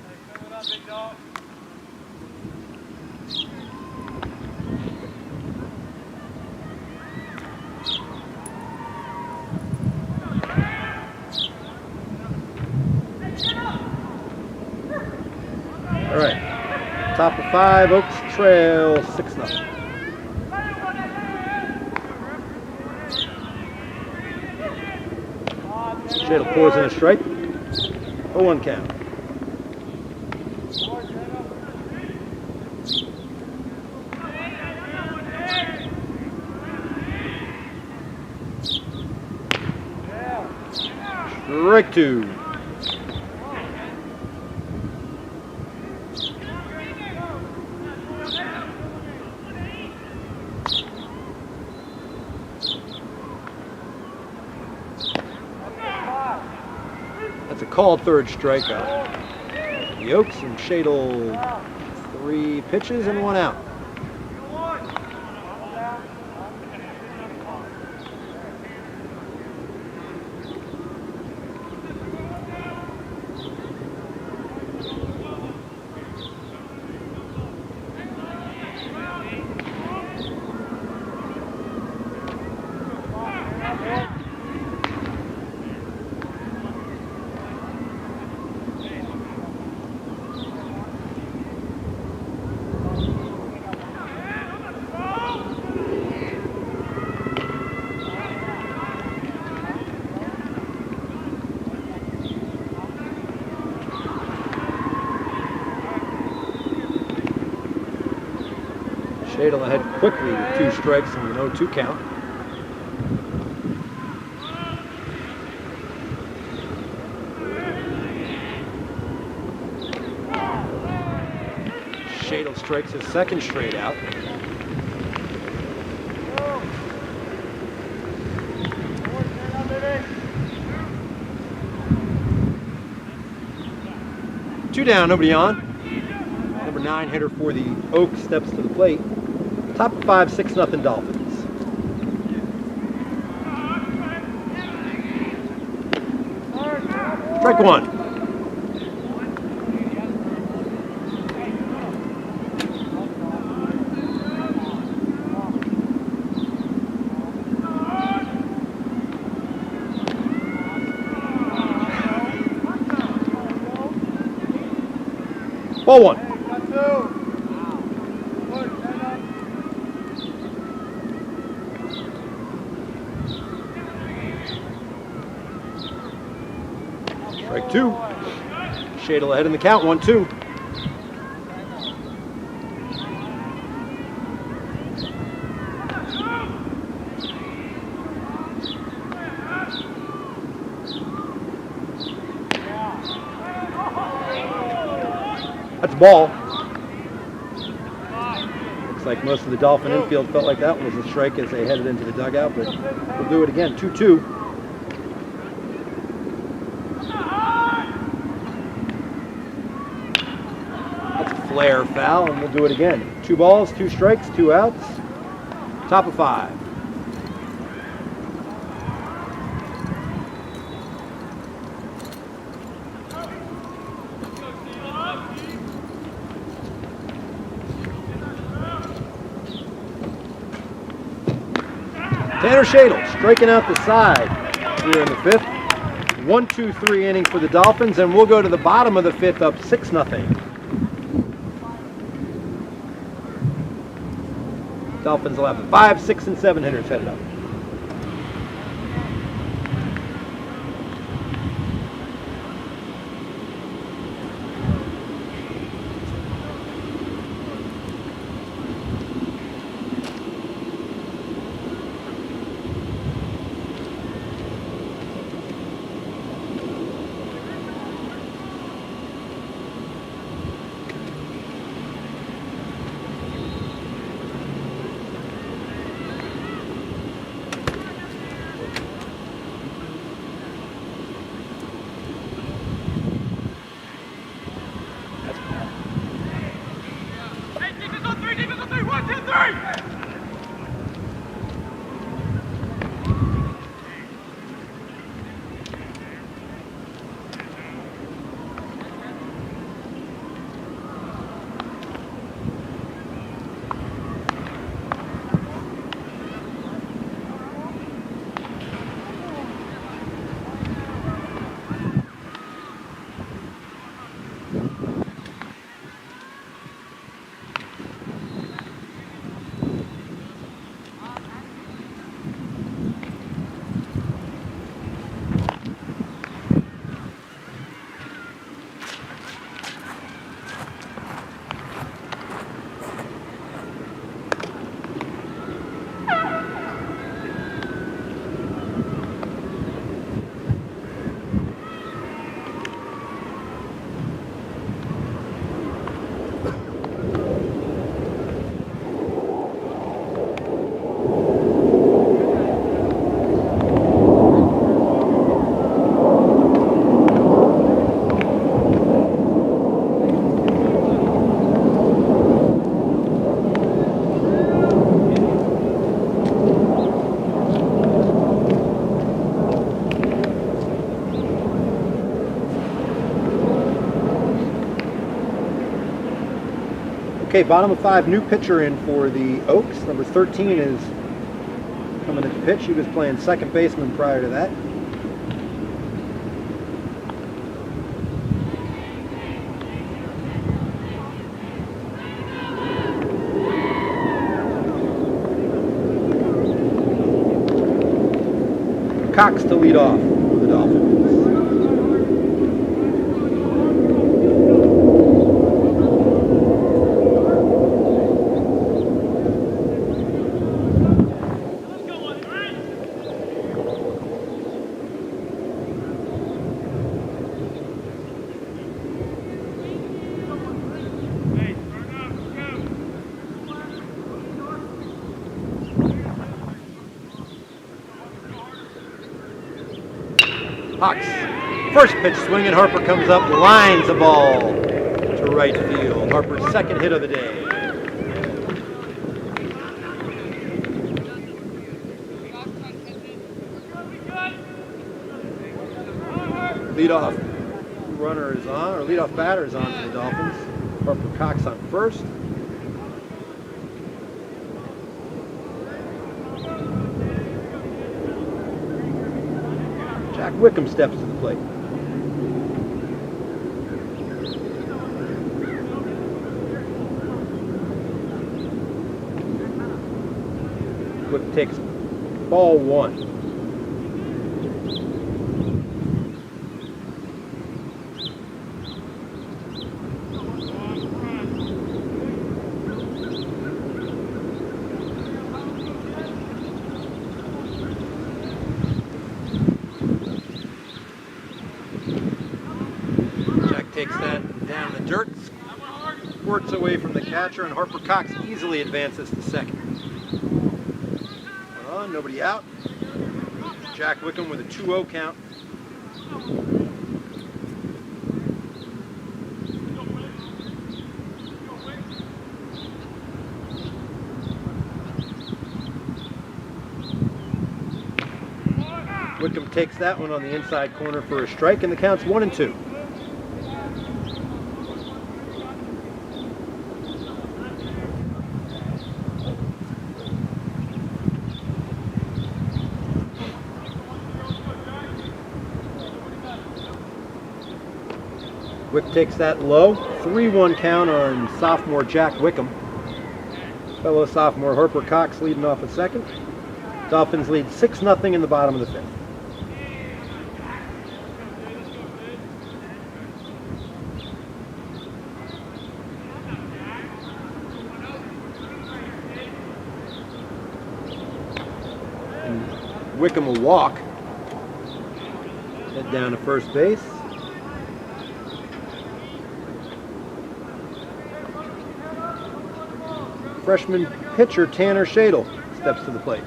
All right, top of 5, Oaks trail 6-0. Shadle pours in a strike. 0-1 count. Strike 2. That's a called third strikeout. The Oaks and Shadle 3 pitches and 1 out. Shadle ahead quickly with 2 strikes and an 0-2 count. Shadle strikes his 2nd straight out. Two down, nobody on. Number 9 hitter for the Oaks steps to the plate. Top of 5, 6-0 Dolphins. Strike 1. Ball 1. Strike 2. Shadle ahead in the count, 1-2. That's a ball. Looks like most of the Dolphin infield felt like that was a strike as they headed into the dugout, but we'll do it again. 2-2. Flare foul, and we'll do it again. 2 balls, 2 strikes, 2 outs. Top of 5. Tanner Shadle striking out the side here in the 5th. 1-2-3 inning for the Dolphins, and we'll go to the bottom of the 5th up 6-0. Dolphins will have 5, 6, and 7 hitters headed up. Okay, bottom of 5, new pitcher in for the Oaks. Number 13 is coming at the pitch. He was playing second baseman prior to that. Cox to lead off for the Dolphins. Hawks. First pitch swinging. Harper comes up, lines the ball to right field. Harper's second hit of the day. Leadoff runner is on, or leadoff batter is on for the Dolphins. Harper Cox on first. Jack Wickham steps to the plate. Wickham takes ball one. Takes that down the dirt, squirts away from the catcher, and Harper Cox easily advances to second. On, nobody out. Jack Wickham with a 2-0 count. Wickham takes that one on the inside corner for a strike, and the count's 1-2. Wick takes that low. 3-1 count on sophomore Jack Wickham. Fellow sophomore Harper Cox leading off at second. Dolphins lead 6-0 in the bottom of the fifth. And Wickham will walk. Head down to first base. Freshman pitcher Tanner Shadle steps to the plate.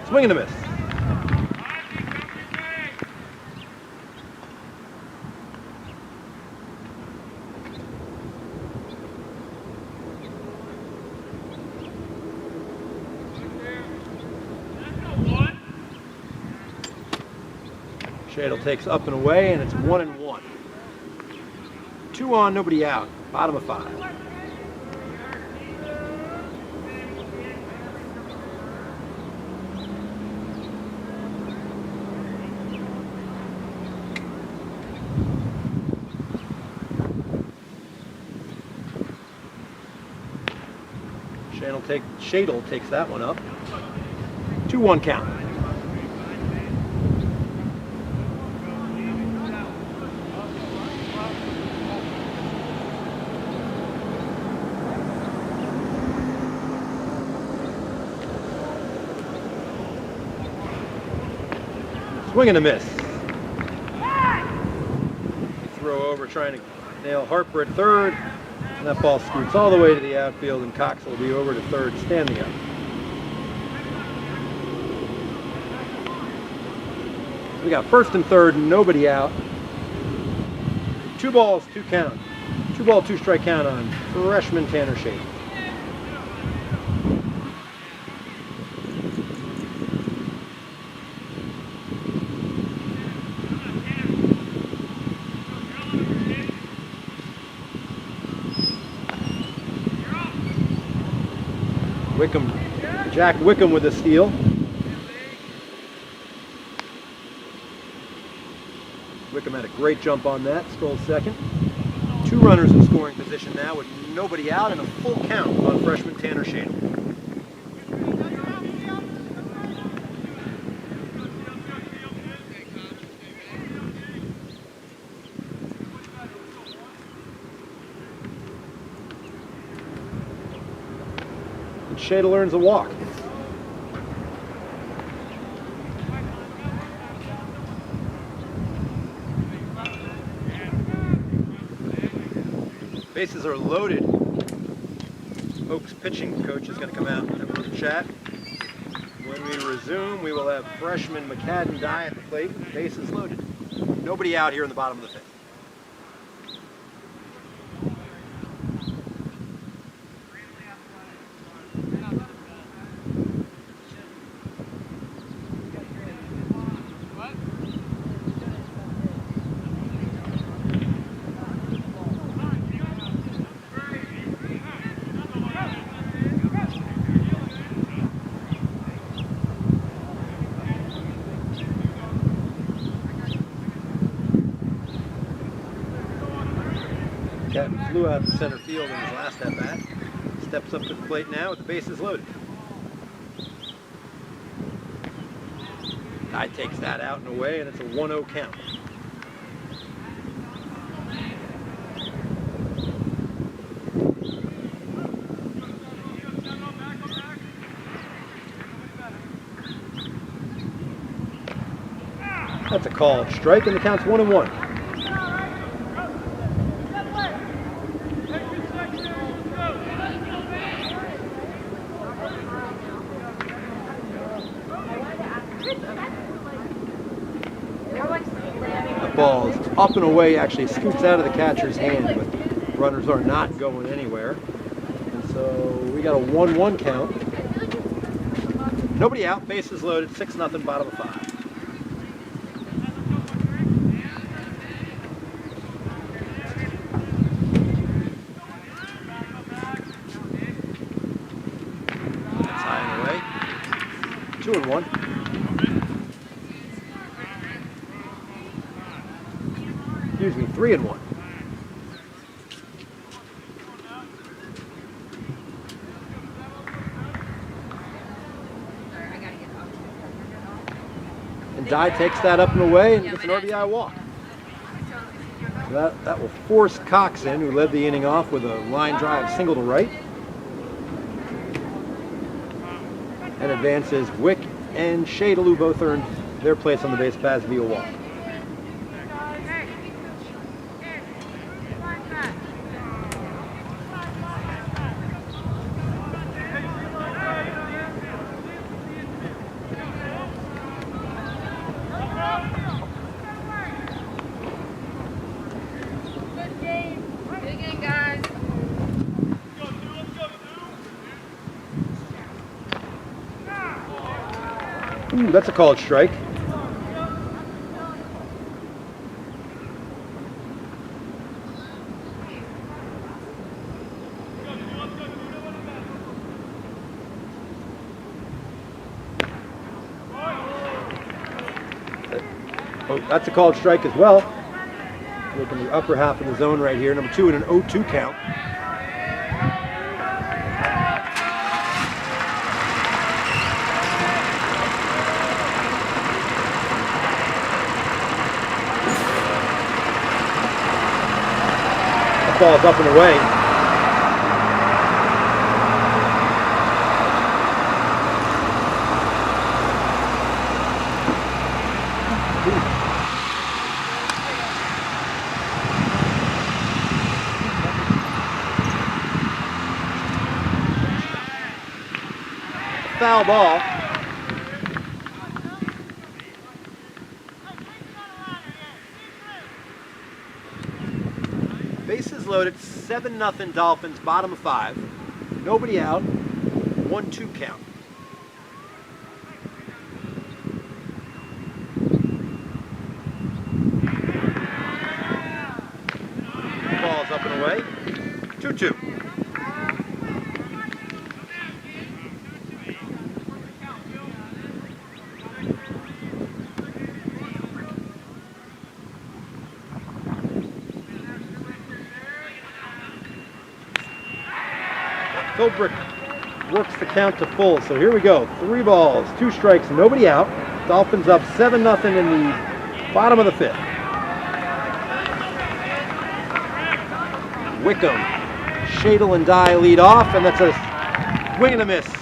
Swing and a miss. Shadle takes up and away, and it's 1-1. 2 on, nobody out. Bottom of 5. Shadle takes that one up. 2-1 count. Swing and a miss. Throw over trying to nail Harper at third. And that ball scoots all the way to the outfield, and Cox will be over to third, standing up. We got first and third, nobody out. 2 balls, 2 count. 2 ball, 2 strike count on freshman Tanner Shadle. Jack Wickham with a steal. Wickham had a great jump on that, stole second. 2 runners in scoring position now with nobody out and a full count on freshman Tanner Shadle. And Shadle earns a walk. Bases are loaded. Oak's pitching coach is going to come out and have a little chat. When we resume, we will have freshman McCadden Dye at the plate. Bases loaded. Nobody out here in the bottom of the fifth. Captain flew out to center field in his last at-bat. Steps up to the plate now with the bases loaded. Guy takes that out and away, and it's a 1-0 count. That's a called strike, and the count's 1-1. The ball is up and away, actually scoots out of the catcher's hand, but runners are not going anywhere. And so we got a 1-1 count. Nobody out, bases loaded, 6-0, bottom of 5. That's high and away. 2-1. Excuse me, 3-1. And Dye takes that up and away and gets an RBI walk. So that will force Cox in, who led the inning off with a line drive single to right. And advances Wick and Shadle, who both earned their place on the base paths via walk. Ooh, that's a called strike. Oh, that's a called strike as well. Look in the upper half of the zone right here. Number 2 in an 0-2 count. Ball's up and away. Foul ball. Bases loaded, 7-0 Dolphins, bottom of 5. Nobody out, 1-2 count. Ball's up and away, 2-2. Philbrick works the count to full. So here we go. 3 balls, 2 strikes, nobody out. Dolphins up 7-0 in the bottom of the 5th. Wickham, Shadle and Dye lead off, and that's a swing and a miss for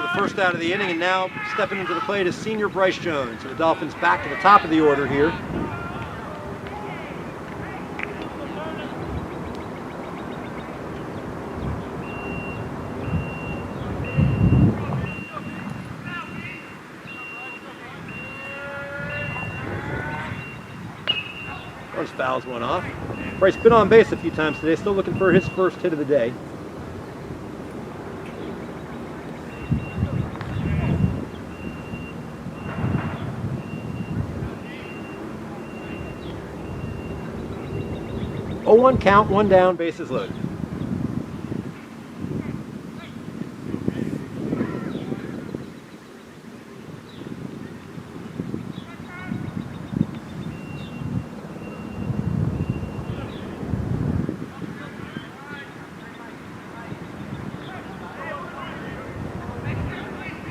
the first out of the inning. And now stepping into the plate is senior Bryce Jones. So the Dolphins back to the top of the order here. fouls one off. Bryce been on base a few times today, still looking for his first hit of the day. Oh, 1 count, 1 down, bases loaded.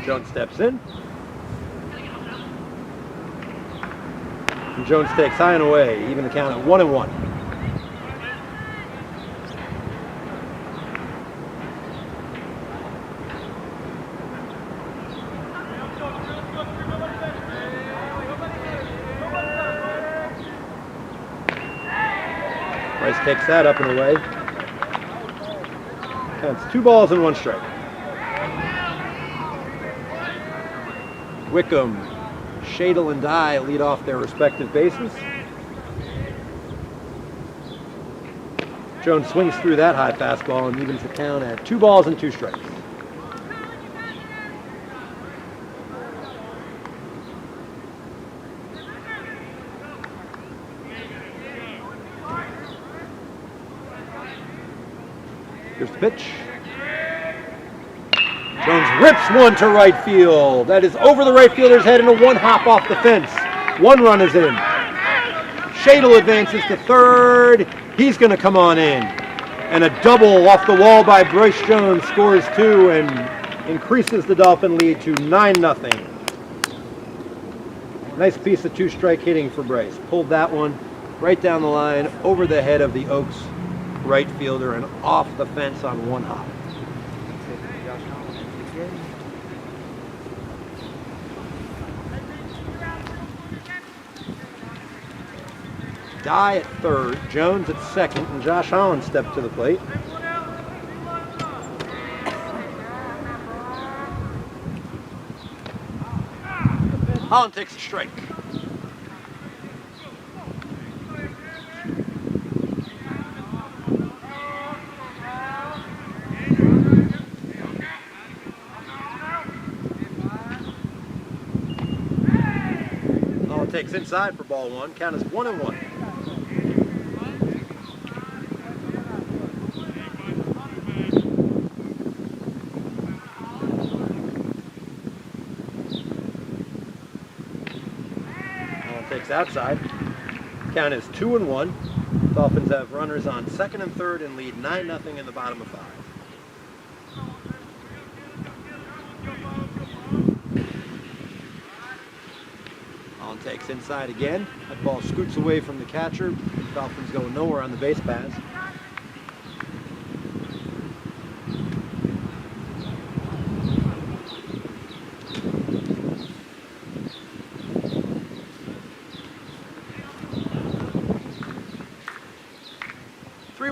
Jones steps in. And Jones takes high and away, even the count at 1-1. Bryce takes that up and away. Counts 2 balls and 1 strike. Wickham, Shadle, and Dye lead off their respective bases. Jones swings through that high fastball and evens the count at 2 balls and 2 strikes. Here's the pitch. Jones rips one to right field. That is over the right fielder's head and a 1 hop off the fence. 1 run is in. Shadle advances to third. He's going to come on in. And a double off the wall by Bryce Jones scores 2 and increases the Dolphin lead to 9-0. Nice piece of 2-strike hitting for Bryce. Pulled that one right down the line over the head of the Oaks right fielder and off the fence on 1 hop. Dye at third, Jones at second, and Josh Holland stepped to the plate. Holland takes a strike. Holland takes inside for ball 1. Count is 1-1. Takes outside. Count is 2-1. Dolphins have runners on second and third and lead 9-0 in the bottom of 5. Holland takes inside again. That ball scoots away from the catcher. Dolphins going nowhere on the base paths.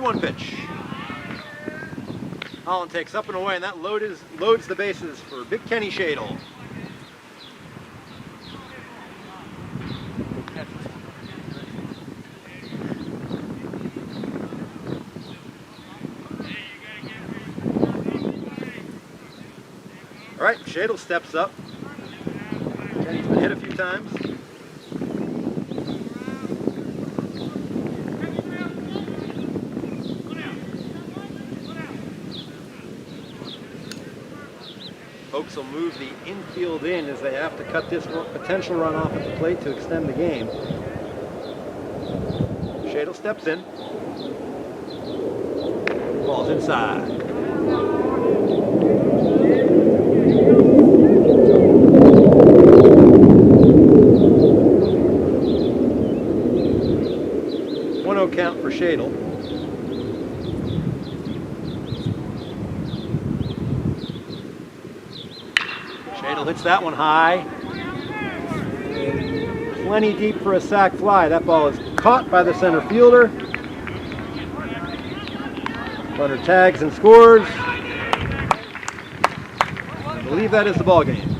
One pitch. Holland takes up and away, and that loads the bases for Big Kenny Shadle. All right, Shadle steps up. Kenny's been hit a few times. Oaks will move the infield in as they have to cut this potential run off at the plate to extend the game. Shadle steps in. Ball's inside. One-0 count for Shadle. Hits that one high. Plenty deep for a sac fly. That ball is caught by the center fielder. Runner tags and scores. I believe that is the ball game.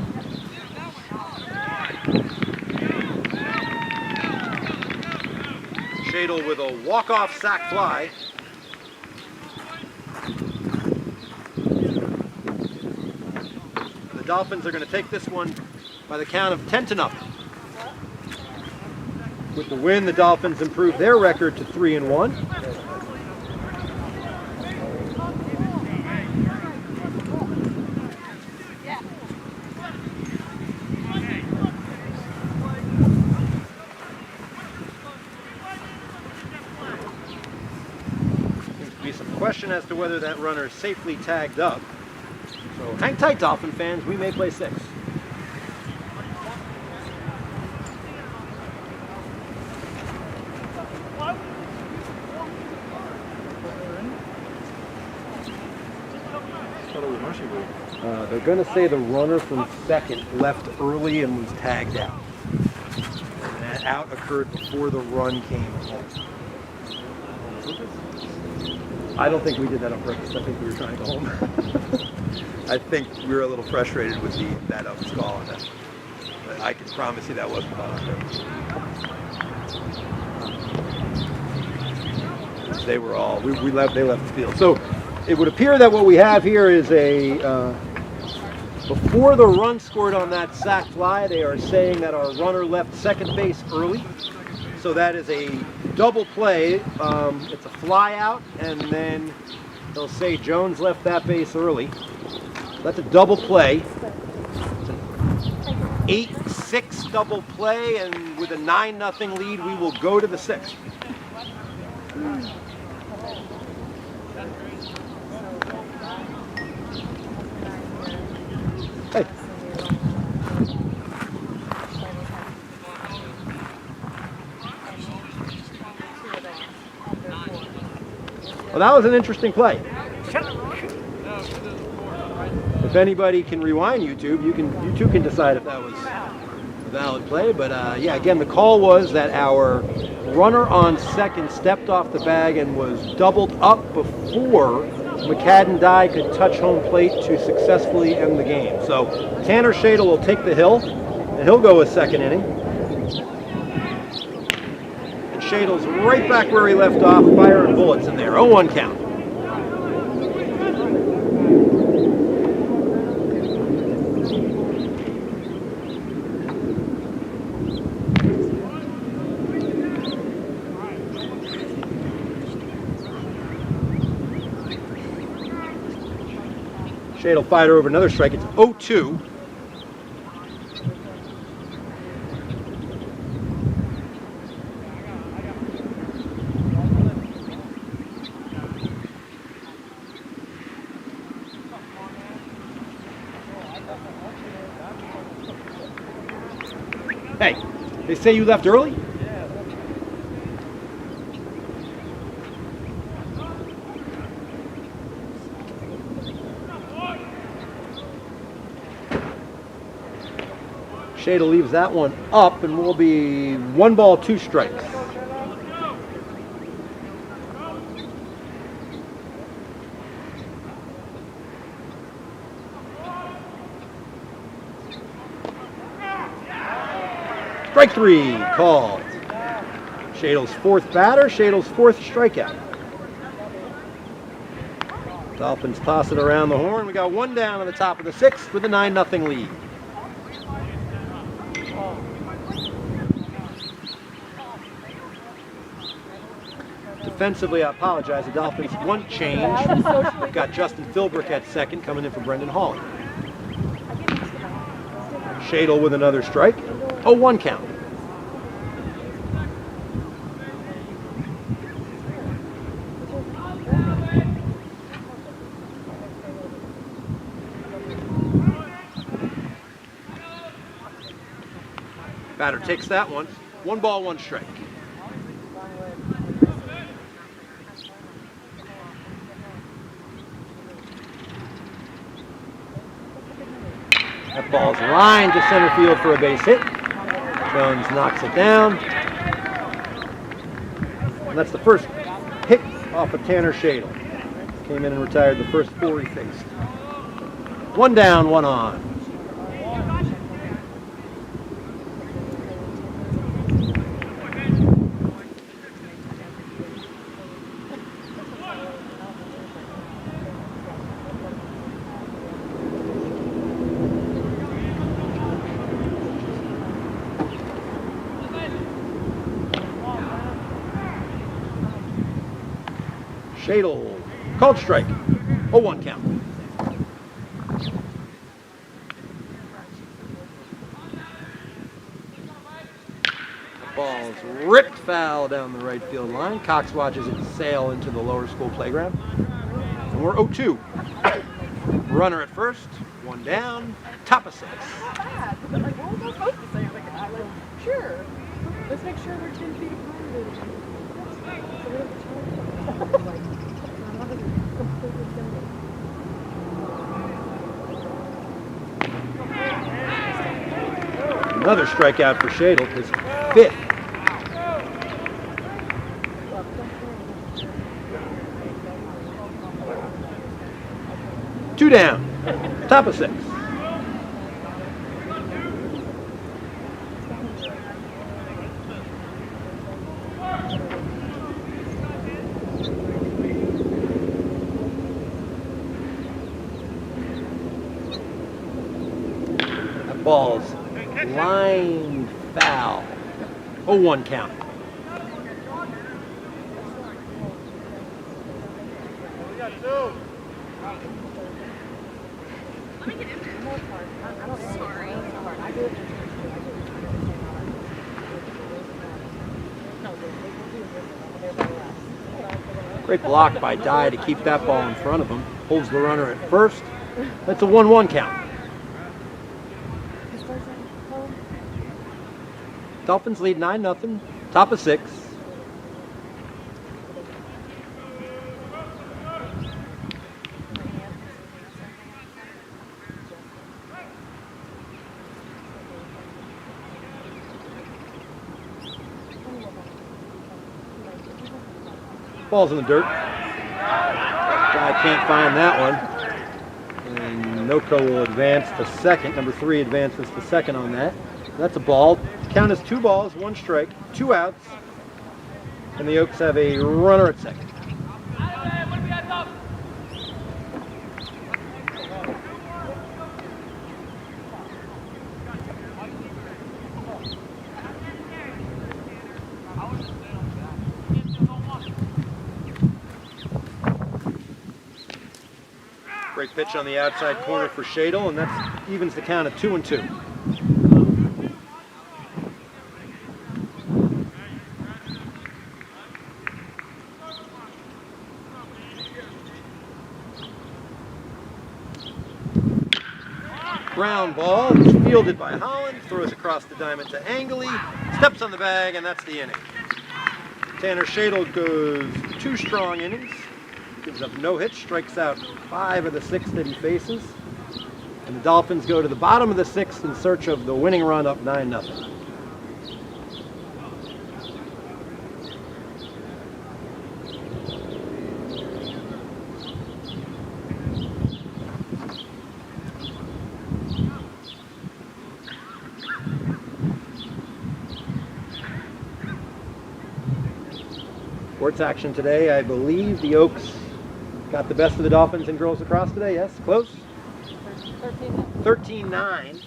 Shadle with a walk-off sac fly. The Dolphins are going to take this one by the count of 10-0. With the win, the Dolphins improve their record to 3-1. Seems to be some question as to whether that runner is safely tagged up. So hang tight, Dolphin fans. We may play 6. They're going to say the runner from second left early and was tagged out. And that out occurred before the run came home. I don't think we did that on purpose. I think we were trying to go home. I think we were a little frustrated with that up call. And but I can promise you that wasn't on purpose. They were all, they left the field. So it would appear that what we have here is before the run scored on that sac fly, they are saying that our runner left second base early. So that is a double play. It's a fly out, and then they'll say Jones left that base early. That's a double play. It's an 8-6 double play, and with a 9-0 lead, we will go to the 6th. Hey. Well, that was an interesting play. If anybody can rewind YouTube, you too can decide if that was a valid play. But yeah, again, the call was that our runner on second stepped off the bag and was doubled up before McCadden Dye could touch home plate to successfully end the game. So Tanner Shadle will take the hill, and he'll go a second inning. And Shadle's right back where he left off, firing bullets in there. 0-1 count. Shadle fired over another strike. It's 0-2. Hey, they say you left early? Shadle leaves that one up, and we'll be 1 ball, 2 strikes. Strike 3 called. Shadle's 4th batter, Shadle's 4th strikeout. Dolphins toss it around the horn. We got 1 down on the top of the 6th with a 9-0 lead. Defensively, I apologize. The Dolphins one change. We've got Justin Philbrick at second, coming in for Brendan Hawley. Shadle with another strike. 0-1 count. Batter takes that one. 1 ball, 1 strike. That ball's lined to center field for a base hit. Jones knocks it down. And that's the first hit off of Tanner Shadle. Came in and retired the first 4 he faced. 1 down, 1 on. Shadle. Called strike. 0-1 count. Ball's ripped foul down the right field line. Cox watches it sail into the lower school playground. And we're 0-2. Runner at first, one down, top of 6. Like, what was I supposed to say? Like, sure. Let's make sure they're 10 feet apart. So we don't have to like, I'm not completely silly. Another strikeout for Shadle, his 5th. Two down, top of 6. That ball's line foul. 0-1 count. We got 2. Sorry. Great block by Dye to keep that ball in front of him. Holds the runner at first. That's a 1-1 count. Dolphins lead 9-0. Top of 6. Ball's in the dirt. Guy can't find that one. And Noko will advance to second. Number 3 advances to second on that. That's a ball. Count is 2 balls, 1 strike, 2 outs. And the Oaks have a runner at second. Great pitch on the outside corner for Shadle, and that evens the count at 2-2. Ground ball, fielded by Holland, throws across the diamond to Angley, steps on the bag, and that's the inning. Tanner Shadle goes 2 strong innings, gives up no hits, strikes out 5 of the 6 that he faces. And the Dolphins go to the bottom of the 6th in search of the winning run up 9-0. Sports action today. I believe the Oaks got the best of the Dolphins in girls lacrosse today. Yes, close. 13-9.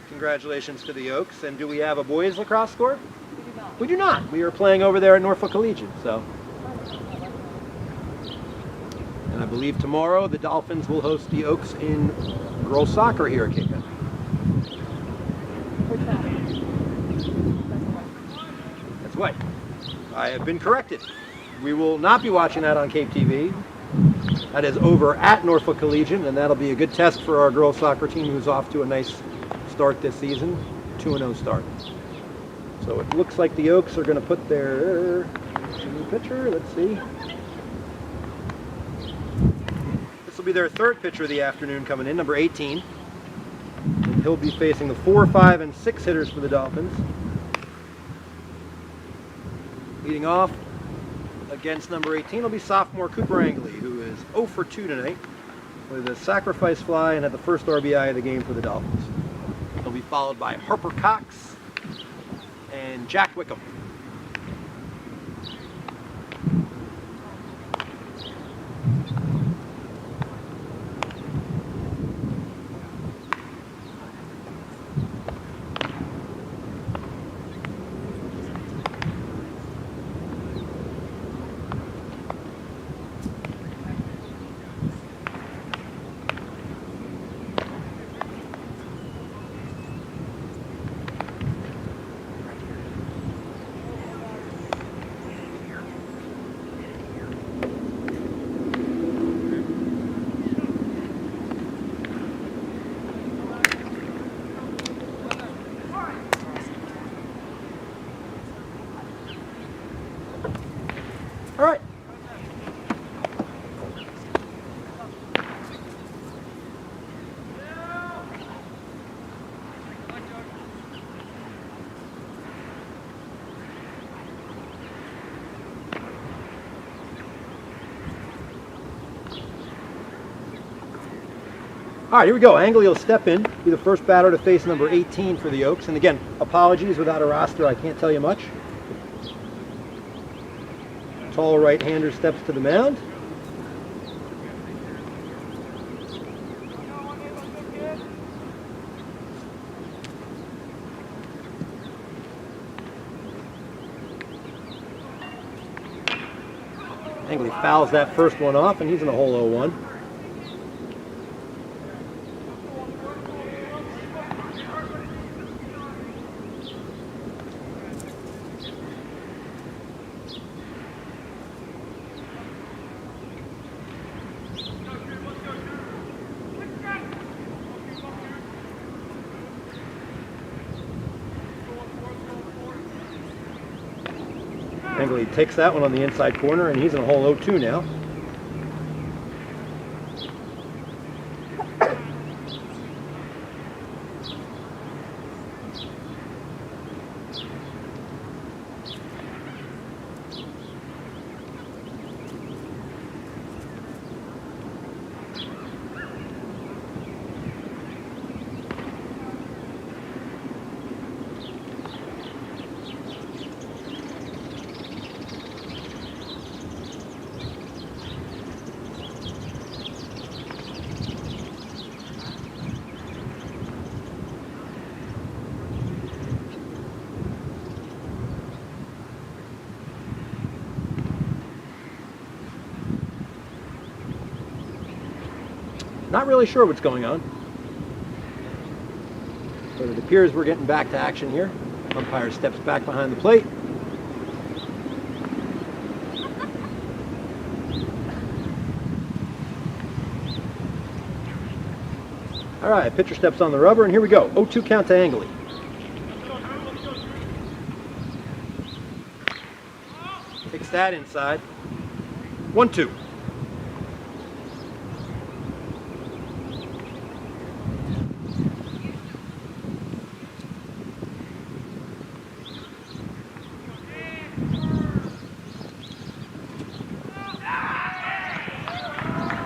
Congratulations to the Oaks. And do we have a boys lacrosse score? We do not. We are playing over there at Norfolk Collegiate. So, and I believe tomorrow the Dolphins will host the Oaks in girls soccer here at Cape Cod. That's right. I have been corrected. We will not be watching that on Cape TV. That is over at Norfolk Collegiate, and that'll be a good test for our girls soccer team, who's off to a nice start this season, 2-0 start. So it looks like the Oaks are going to put their new pitcher. Let's see. This will be their 3rd pitcher of the afternoon coming in, number 18. And he'll be facing the 4, 5, and 6 hitters for the Dolphins. Leading off against number 18 will be sophomore Cooper Angley, who is 0 for 2 tonight with a sacrifice fly and had the first RBI of the game for the Dolphins. He'll be followed by Harper Cox and Jack Wickham. All right, here we go. Angley will step in, be the first batter to face number 18 for the Oaks. And again, apologies, without a roster, I can't tell you much. Tall right-hander steps to the mound. Angley fouls that first one off, and he's in a hole 0-1. Angley takes that one on the inside corner, and he's in a hole 0-2 now. Not really sure what's going on, but it appears we're getting back to action here. Umpire steps back behind the plate. All right, pitcher steps on the rubber, and here we go. 0-2 count to Angley. Takes that inside. 1-2.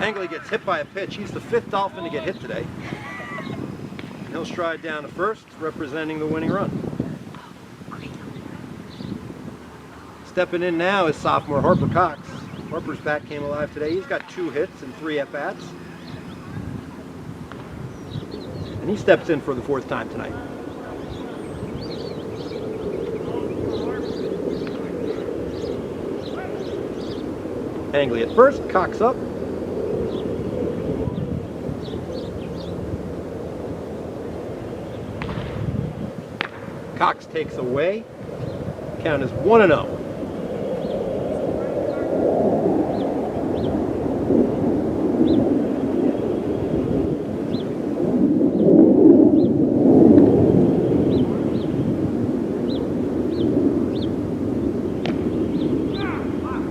Angley gets hit by a pitch. He's the 5th Dolphin to get hit today. He'll stride down to first, representing the winning run. Stepping in now is sophomore Harper Cox. Harper's bat came alive today. He's got 2 hits and 3 at-bats. And he steps in for the 4th time tonight. Angley at first, Cox up. Cox takes away. Count is 1-0.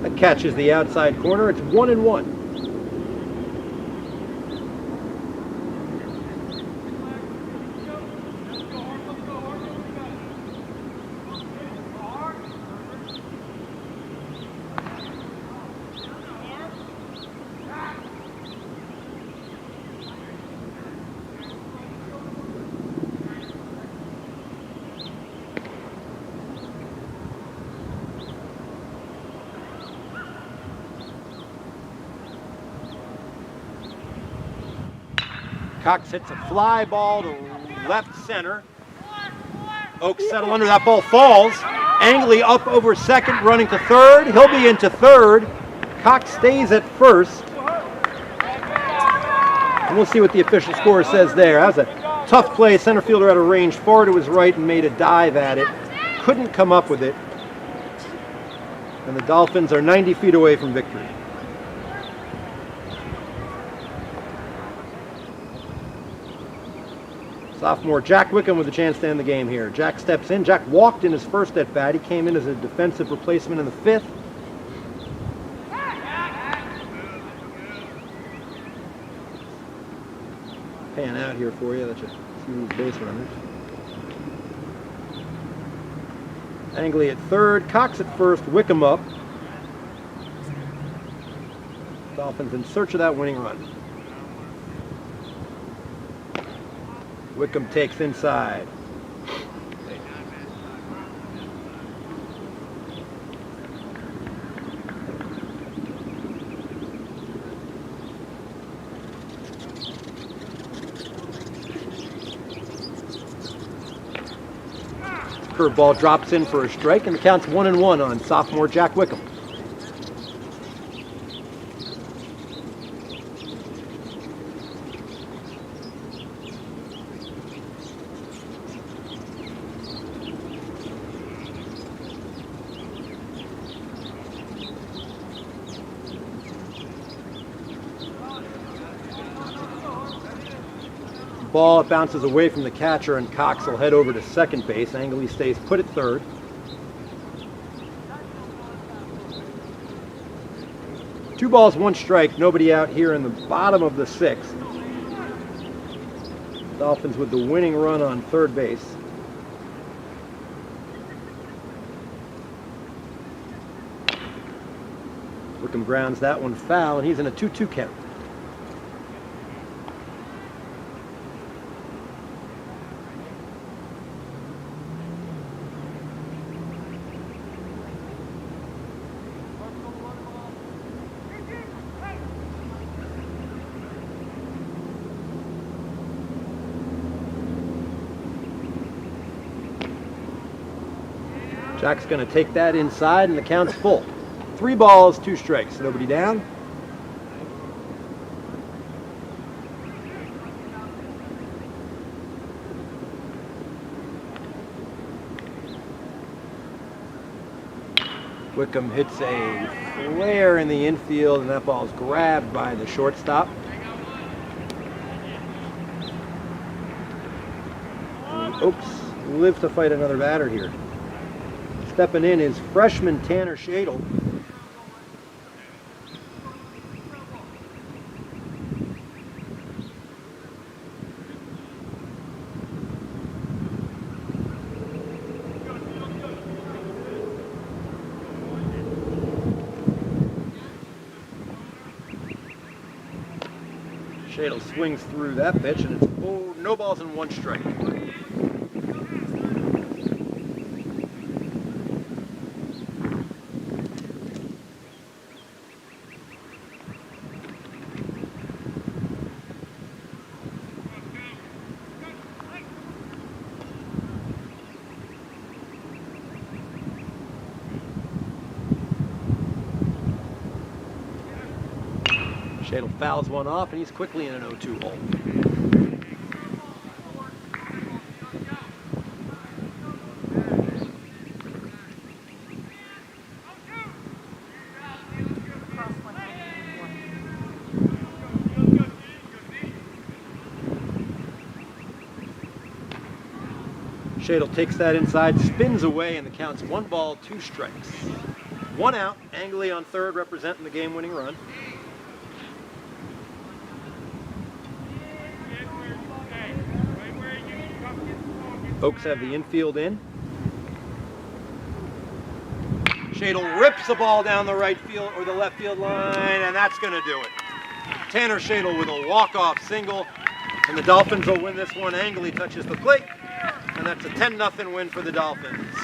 That catches the outside corner. It's 1-1. Cox hits a fly ball to left center. Oaks settle under, that ball falls. Angley up over second, running to third. He'll be into third. Cox stays at first. And we'll see what the official score says there. That was a tough play. Center fielder out of range, far to his right, and made a dive at it. Couldn't come up with it. And the Dolphins are 90 feet away from victory. Sophomore Jack Wickham with a chance to end the game here. Jack steps in. Jack walked in his first at bat. He came in as a defensive replacement in the 5th. Pan out here for you. That's a few base runners. Angley at third. Cox at first. Wickham up. Dolphins in search of that winning run. Wickham takes inside. Curveball drops in for a strike, and the count's 1-1 on sophomore Jack Wickham. Ball bounces away from the catcher, and Cox will head over to second base. Angley stays put at third. Two balls, one strike. Nobody out here in the bottom of the sixth. Dolphins with the winning run on third base. Wickham grounds that one foul, and he's in a 2-2 count. Jack's going to take that inside, and the count's full. 3 balls, 2 strikes. Nobody down. Wickham hits a flare in the infield, and that ball's grabbed by the shortstop. And the Oaks live to fight another batter here. Stepping in is freshman Tanner Shadle. Shadle swings through that pitch, and it's no balls and 1 strike. Shadle fouls one off, and he's quickly in an 0-2 hole. Shadle takes that inside, spins away, and the count's 1 ball, 2 strikes. 1 out, Angley on third, representing the game-winning run. Oaks have the infield in. Shadle rips the ball down the right field or the left field line, and that's going to do it. Tanner Shadle with a walk-off single, and the Dolphins will win this one. Angley touches the plate, and that's a 10-0 win for the Dolphins.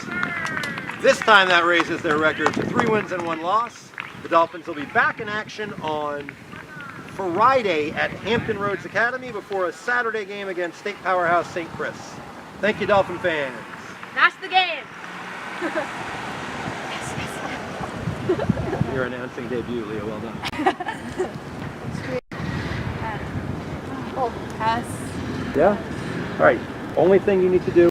This time that raises their record to 3 wins and 1 loss. The Dolphins will be back in action on Friday at Hampton Roads Academy before a Saturday game against state powerhouse St. Chris. Thank you, Dolphin fans. That's the game. Your announcing debut, Leah. Well done. Oh, pass. Yeah? All right. Only thing you need to do